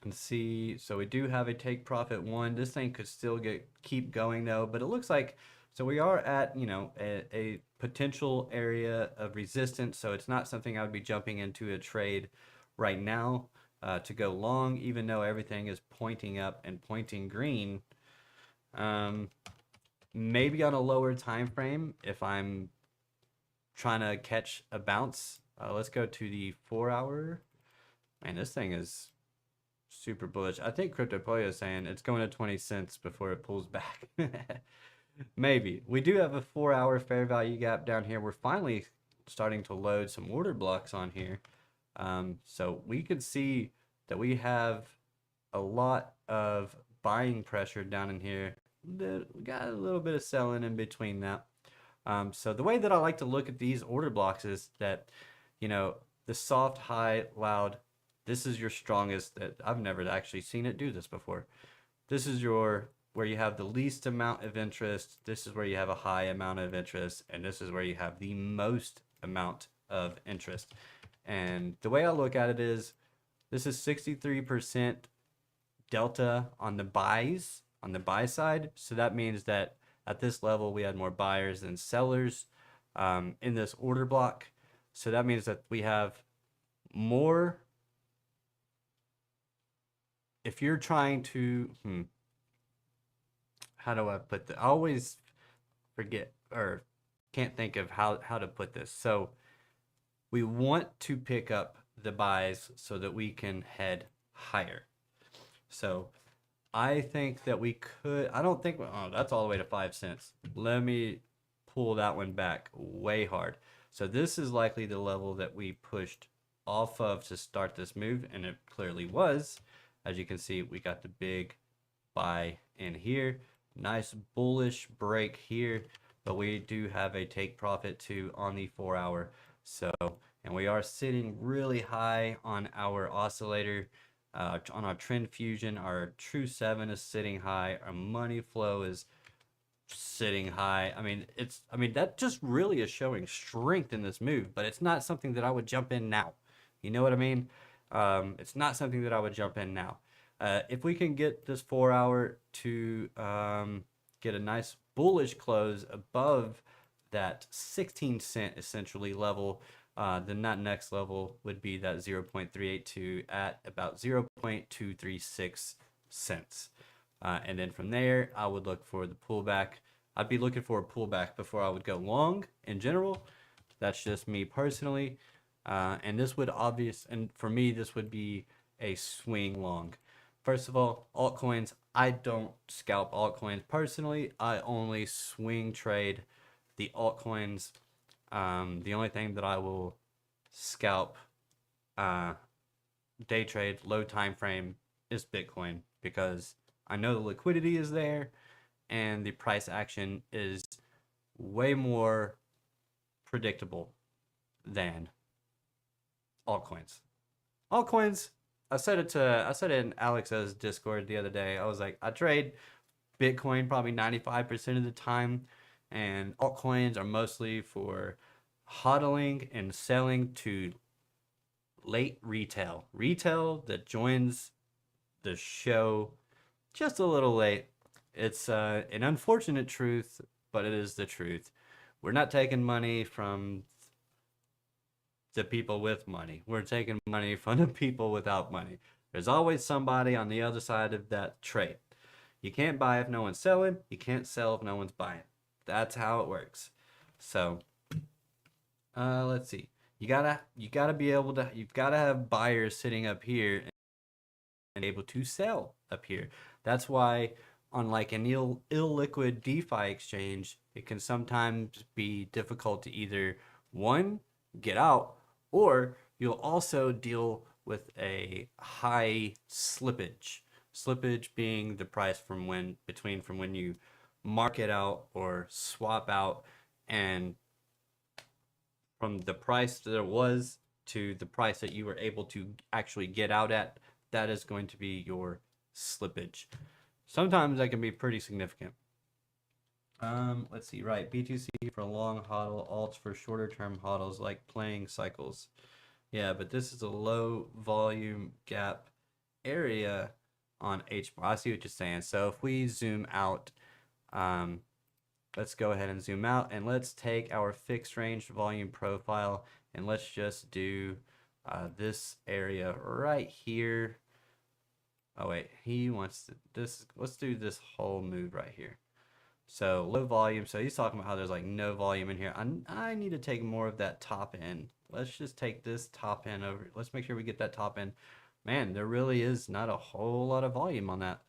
and see. So we do have a take profit one. This thing could still keep going though, but it looks like, so we are at, you know, a potential area of resistance. So it's not something I would be jumping into a trade right now to go long, even though everything is pointing up and pointing green. Maybe on a lower time frame if I'm trying to catch a bounce. Let's go to the 4 hour. Man, this thing is super bullish. I think CryptoPoyo is saying it's going to 20 cents before it pulls back. Maybe. We do have a 4 hour fair value gap down here. We're finally starting to load some order blocks on here. So we could see that we have a lot of buying pressure down in here. We got a little bit of selling in between that. So the way that I like to look at these order blocks is that, you know, the soft, high, loud, this is your strongest. I've never actually seen it do this before. This is where you have the least amount of interest. This is where you have a high amount of interest. And this is where you have the most amount of interest. And the way I look at it is, this is 63% delta on the buys, on the buy side. So that means that at this level, we had more buyers than sellers in this order block. So that means that we have more. If you're trying to, how do I put that? I always forget or can't think of how to put this. So we want to pick up the buys so that we can head higher. So I think that we could, I don't think, oh, that's all the way to 5 cents. Let me pull that one back way hard. So this is likely the level that we pushed off of to start this move, and it clearly was. As you can see, we got the big buy in here. Nice bullish break here, but we do have a take profit too on the 4 hour. So, and we are sitting really high on our oscillator. On our trend fusion, our true 7 is sitting high. Our money flow is sitting high. I mean, that just really is showing strength in this move, but it's not something that I would jump in now. You know what I mean? It's not something that I would jump in now. If we can get this 4 hour to get a nice bullish close above that 16 cent essentially level, then that next level would be that 0.382 at about 0.236 cents. And then from there, I would look for the pullback. I'd be looking for a pullback before I would go long in general. That's just me personally. And this would and for me, this would be a swing long. First of all, altcoins, I don't scalp altcoins personally. I only swing trade the altcoins. The only thing that I will scalp day trade low time frame is Bitcoin, because I know the liquidity is there and the price action is way more predictable than altcoins. I said it in Alex's Discord the other day. I was like, I trade Bitcoin probably 95% of the time, and altcoins are mostly for hodling and selling to late retail that joins the show just a little late. It's an unfortunate truth, but it is the truth. We're not taking money from the people with money. We're taking money from the people without money. There's always somebody on the other side of that trade. You can't buy if no one's selling. You can't sell if no one's buying. That's how it works. So, let's see. You gotta be able to. You've gotta have buyers sitting up here and able to sell up here. That's why on like an illiquid DeFi exchange, it can sometimes be difficult to either one, get out, or you'll also deal with a high slippage. Slippage being the price from when you mark it out or swap out, and from the price that it was to the price that you were able to actually get out at, that is going to be your slippage. Sometimes that can be pretty significant. Let's see, right. B2C for long hodl, alts for shorter term hodls like playing cycles. Yeah, but this is a low volume gap area on H bar. I see what you're saying. So if we zoom out, let's go ahead and zoom out and let's take our fixed range volume profile and let's just do this area right here. Oh wait, he wants to this. Let's do this whole move right here. So low volume. So he's talking about how there's like no volume in here. I need to take more of that top end. Let's just take this top end over. Let's make sure we get that top end. Man, there really is not a whole lot of volume on that,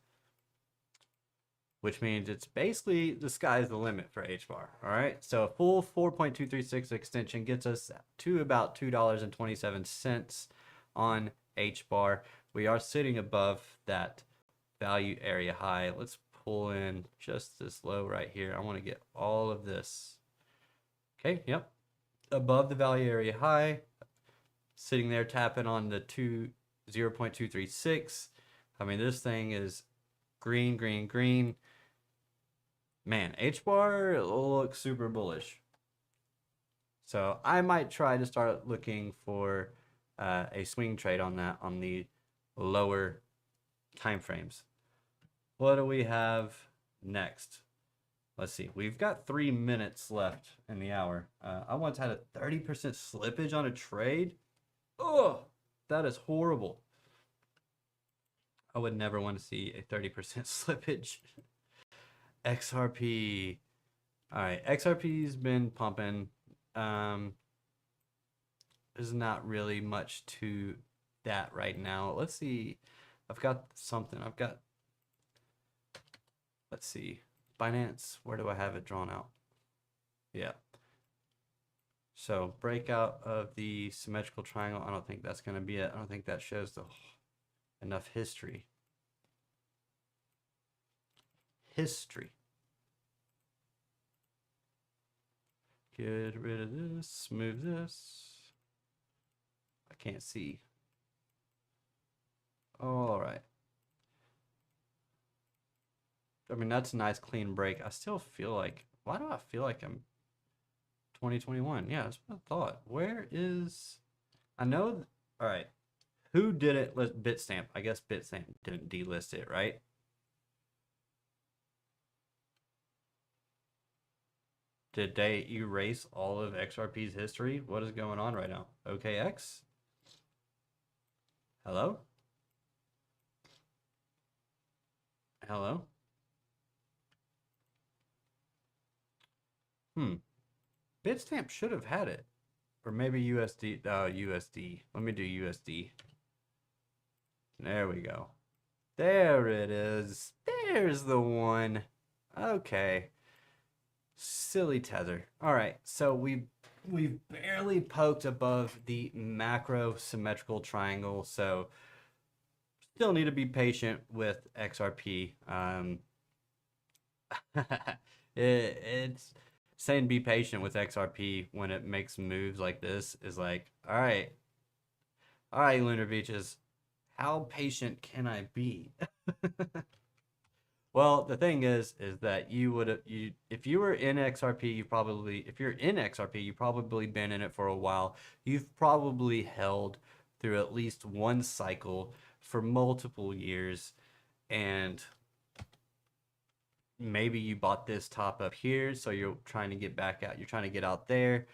which means it's basically the sky's the limit for H-bar. All right, so a full 4.236 extension gets us to about $2.27 on H-bar. We are sitting above that value area high. Let's pull in just this low right here. I want to get all of this. Okay, yep, above the value area high, sitting there tapping on the 0.236. I mean, this thing is green, green, green. Man, H-bar looks super bullish. So I might try to start looking for a swing trade on that on the lower time frames. What do we have next? Let's see. We've got 3 minutes left in the hour. I once had a 30% slippage on a trade. Oh, that is horrible. I would never want to see a 30% slippage. XRP. All right, XRP's been pumping. There's not really much to that right now. Let's see. I've got something. Let's see. Binance. Where do I have it drawn out? Yeah. So breakout of the symmetrical triangle. I don't think that's going to be it. I don't think that shows enough history. Get rid of this, move this. I can't see. All right. I mean, that's a nice clean break. I still feel like, why do I feel like I'm 2021? Yeah, that's what I thought. Where is, I know, all right. Who did it? Bitstamp. I guess Bitstamp didn't delist it, right? Did they erase all of XRP's history? What is going on right now? OKX? Hello? Hello? Bitstamp should have had it. Or maybe USD. USD. Let me do USD. There we go. There it is. There's the one. Okay. Silly tether. All right. So we've barely poked above the macro symmetrical triangle. So still need to be patient with XRP. It's saying be patient with XRP when it makes moves like this is like, all right, Lunar Beaches, how patient can I be? Well, the thing is that if you were in XRP, if you're in XRP, you've probably been in it for a while. You've probably held through at least one cycle for multiple years, and maybe you bought this top up here, so you're trying to get back out. You're trying to get out there.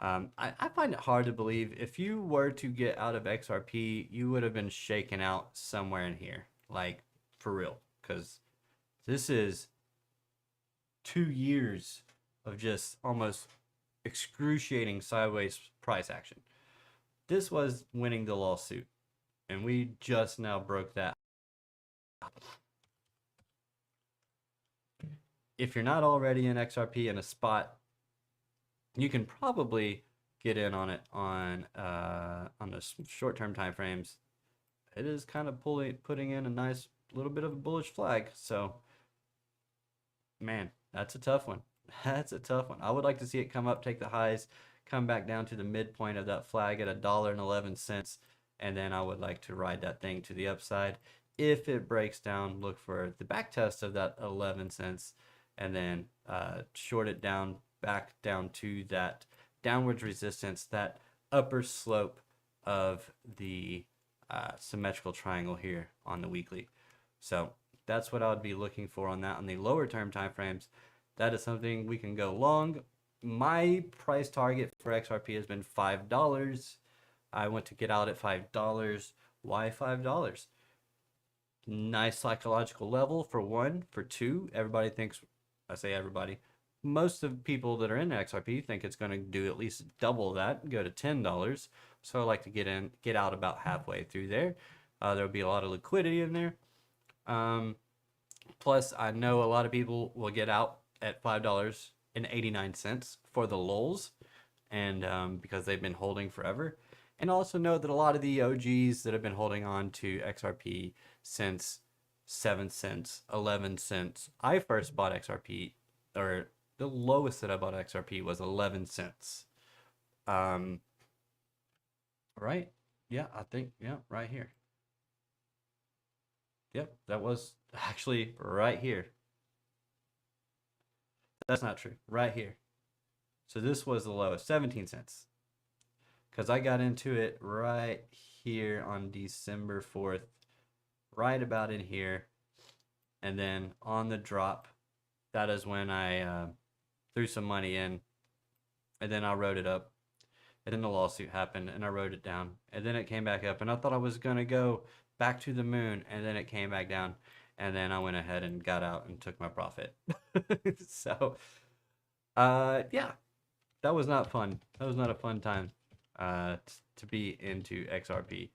I find it hard to believe if you were to get out of XRP, you would have been shaken out somewhere in here, like for real, because this is 2 years of just almost excruciating sideways price action. This was winning the lawsuit, and we just now broke that. If you're not already in XRP in a spot, you can probably get in on it on the short-term time frames. It is kind of putting in a nice little bit of a bullish flag. So, man, that's a tough one. That's a tough one. I would like to see it come up, take the highs, come back down to the midpoint of that flag at $1.11, and then I would like to ride that thing to the upside. If it breaks down, look for the back test of that 11 cents, and then short it down, back down to that downwards resistance, that upper slope of the symmetrical triangle here on the weekly. So that's what I would be looking for on that. On the lower term time frames, that is something we can go long. My price target for XRP has been $5. I want to get out at $5. Why $5? Nice psychological level for one. For two, everybody thinks, I say everybody, most of the people that are in XRP think it's going to do at least double that, go to $10. So I like to get out about halfway through there. There'll be a lot of liquidity in there. Plus, I know a lot of people will get out at $5.89 for the lulz, and because they've been holding forever. And also know that a lot of the OGs that have been holding on to XRP since 7 cents, 11 cents. I first bought XRP, or the lowest that I bought XRP was 11 cents. Right? Yeah, I think, yeah, right here. Yep, that was actually right here. That's not true. Right here. So this was the lowest, 17 cents. Because I got into it right here on December 4th, right about in here. And then on the drop, that is when I threw some money in. And then I wrote it up. And then the lawsuit happened, and I wrote it down. And then it came back up, and I thought I was going to go back to the moon, and then it came back down. And then I went ahead and got out and took my profit. So, yeah, that was not fun. That was not a fun time to be into XRP.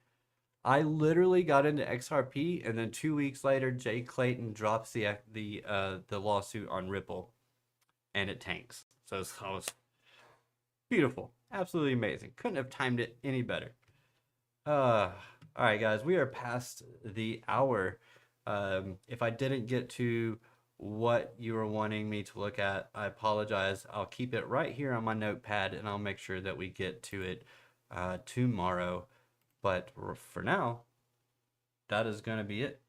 I literally got into XRP, and then 2 weeks later, Jay Clayton drops the lawsuit on Ripple, and it tanks. So it was beautiful, absolutely amazing. Couldn't have timed it any better. All right, guys, we are past the hour. If I didn't get to what you were wanting me to look at, I apologize. I'll keep it right here on my notepad, and I'll make sure that we get to it tomorrow. But for now, that is going to be it.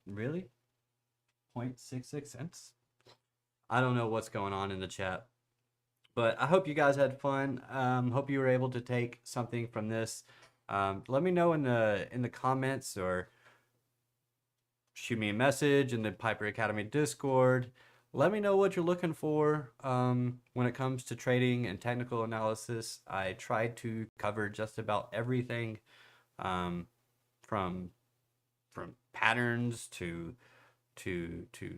Really? 0.66 cents? I don't know what's going on in the chat. But I hope you guys had fun. Hope you were able to take something from this. Let me know in the comments, or shoot me a message in the Piper Academy Discord. Let me know what you're looking for when it comes to trading and technical analysis. I tried to cover just about everything, from patterns to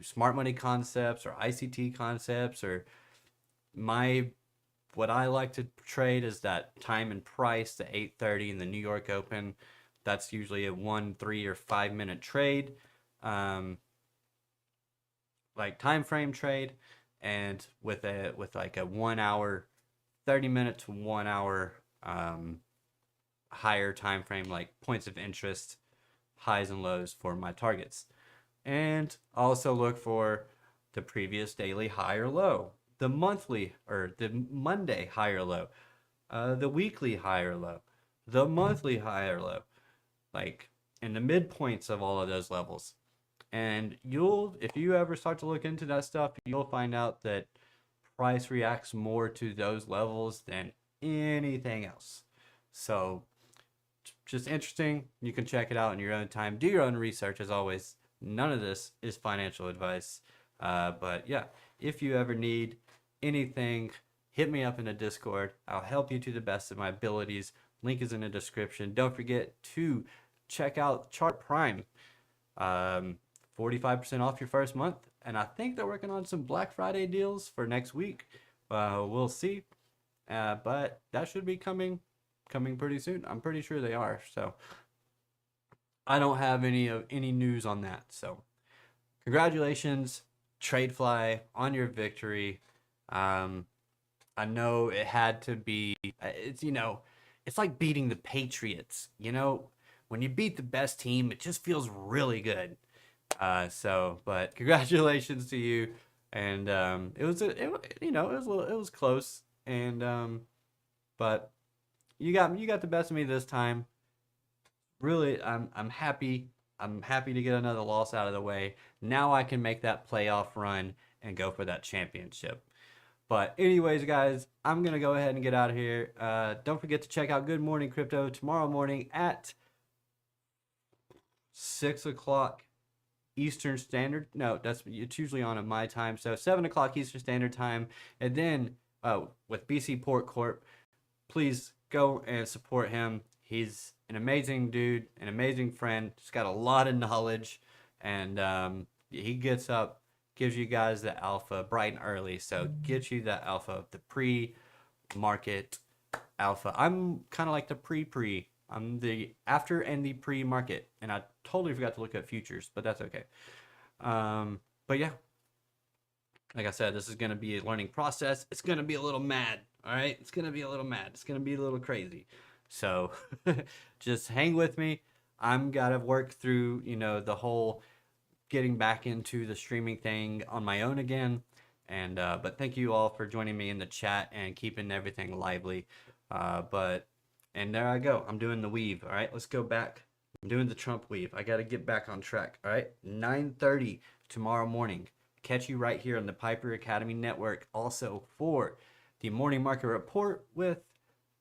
smart money concepts, or ICT concepts, or what I like to trade is that time and price, the 8:30 in the New York Open. That's usually a 1, 3, or 5 minute trade, like time frame trade, and with like a 1 hour, 30 minute to 1 hour higher time frame, like points of interest, highs and lows for my targets. And also look for the previous daily high or low, the monthly or the Monday high or low, the weekly high or low, the monthly high or low, like in the midpoints of all of those levels. And if you ever start to look into that stuff, you'll find out that price reacts more to those levels than anything else. So just interesting. You can check it out in your own time. Do your own research. As always, none of this is financial advice. But yeah, if you ever need anything, hit me up in the Discord. I'll help you to the best of my abilities. Link is in the description. Don't forget to check out Chart Prime. 45% off your first month. And I think they're working on some Black Friday deals for next week. We'll see. But that should be coming pretty soon. I'm pretty sure they are. So I don't have any news on that. So congratulations, TRADEFLY, on your victory. I know it had to be. It's like beating the Patriots. When you beat the best team, it just feels really good. But congratulations to you. And it was close. And but you got the best of me this time. Really, I'm happy. I'm happy to get another loss out of the way. Now I can make that playoff run and go for that championship. But anyways, guys, I'm going to go ahead and get out of here. Don't forget to check out Good Morning Crypto tomorrow morning at 6 o'clock Eastern Standard. No, it's usually on at my time. So 7 o'clock Eastern Standard Time. And then with BC Port Corp, please go and support him. He's an amazing dude, an amazing friend. He's got a lot of knowledge. And he gets up, gives you guys the alpha bright and early. So get you that alpha, the pre-market alpha. I'm kind of like the pre-pre. I'm the after and the pre-market. And I totally forgot to look at futures, but that's okay. But yeah, like I said, this is going to be a learning process. It's going to be a little mad. All right. It's going to be a little mad. It's going to be a little crazy. So just hang with me. I'm got to work through, the whole getting back into the streaming thing on my own again. And but thank you all for joining me in the chat and keeping everything lively. And there I go. I'm doing the weave. All right, let's go back. I'm doing the Trump weave. I got to get back on track. All right, 9:30 tomorrow morning. Catch you right here on the Piper Academy Network. Also for the morning market report with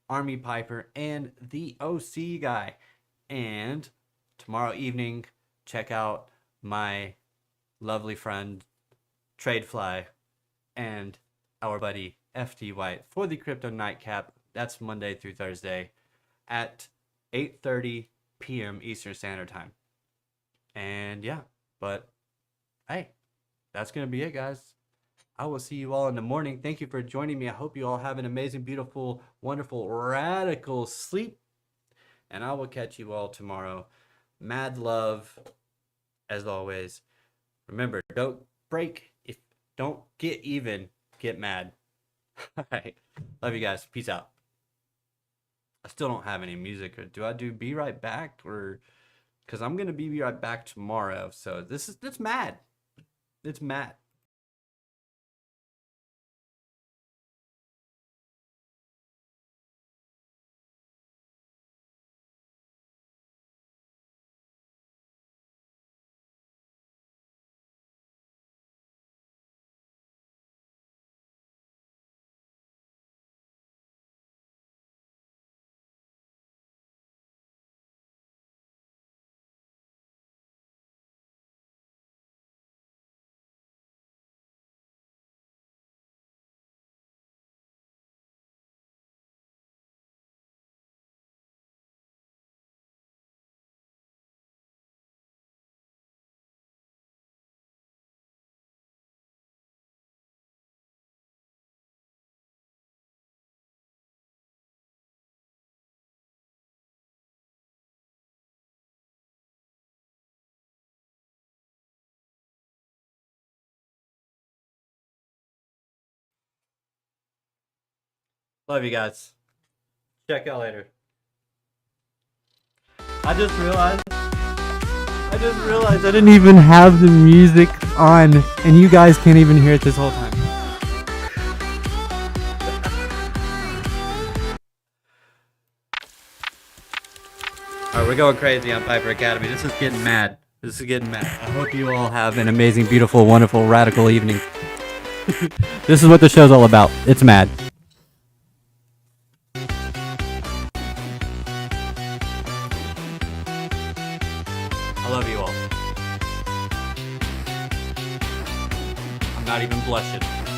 armypiper and the OC guy. And tomorrow evening, check out my lovely friend TRADEFLY and our buddy FT White for the Crypto Nightcap. That's Monday through Thursday at 8:30 p.m. Eastern Standard Time. And yeah, but hey, that's going to be it, guys. I will see you all in the morning. Thank you for joining me. I hope you all have an amazing, beautiful, wonderful, radical sleep. And I will catch you all tomorrow. Mad love, as always. Remember, don't break. Don't get even, get mad. All right. Love you guys. Peace out. I still don't have any music. Or do I do Be Right Back? Or because I'm going to be right back tomorrow. So it's mad. It's mad. Love you guys. Check out later. I just realized I didn't even have the music on, and you guys can't even hear it this whole time. Alright, we're going crazy on Piper Academy. This is getting mad. I hope you all have an amazing, beautiful, wonderful, radical evening. This is what the show's all about. It's mad. I love you all. not even blushing.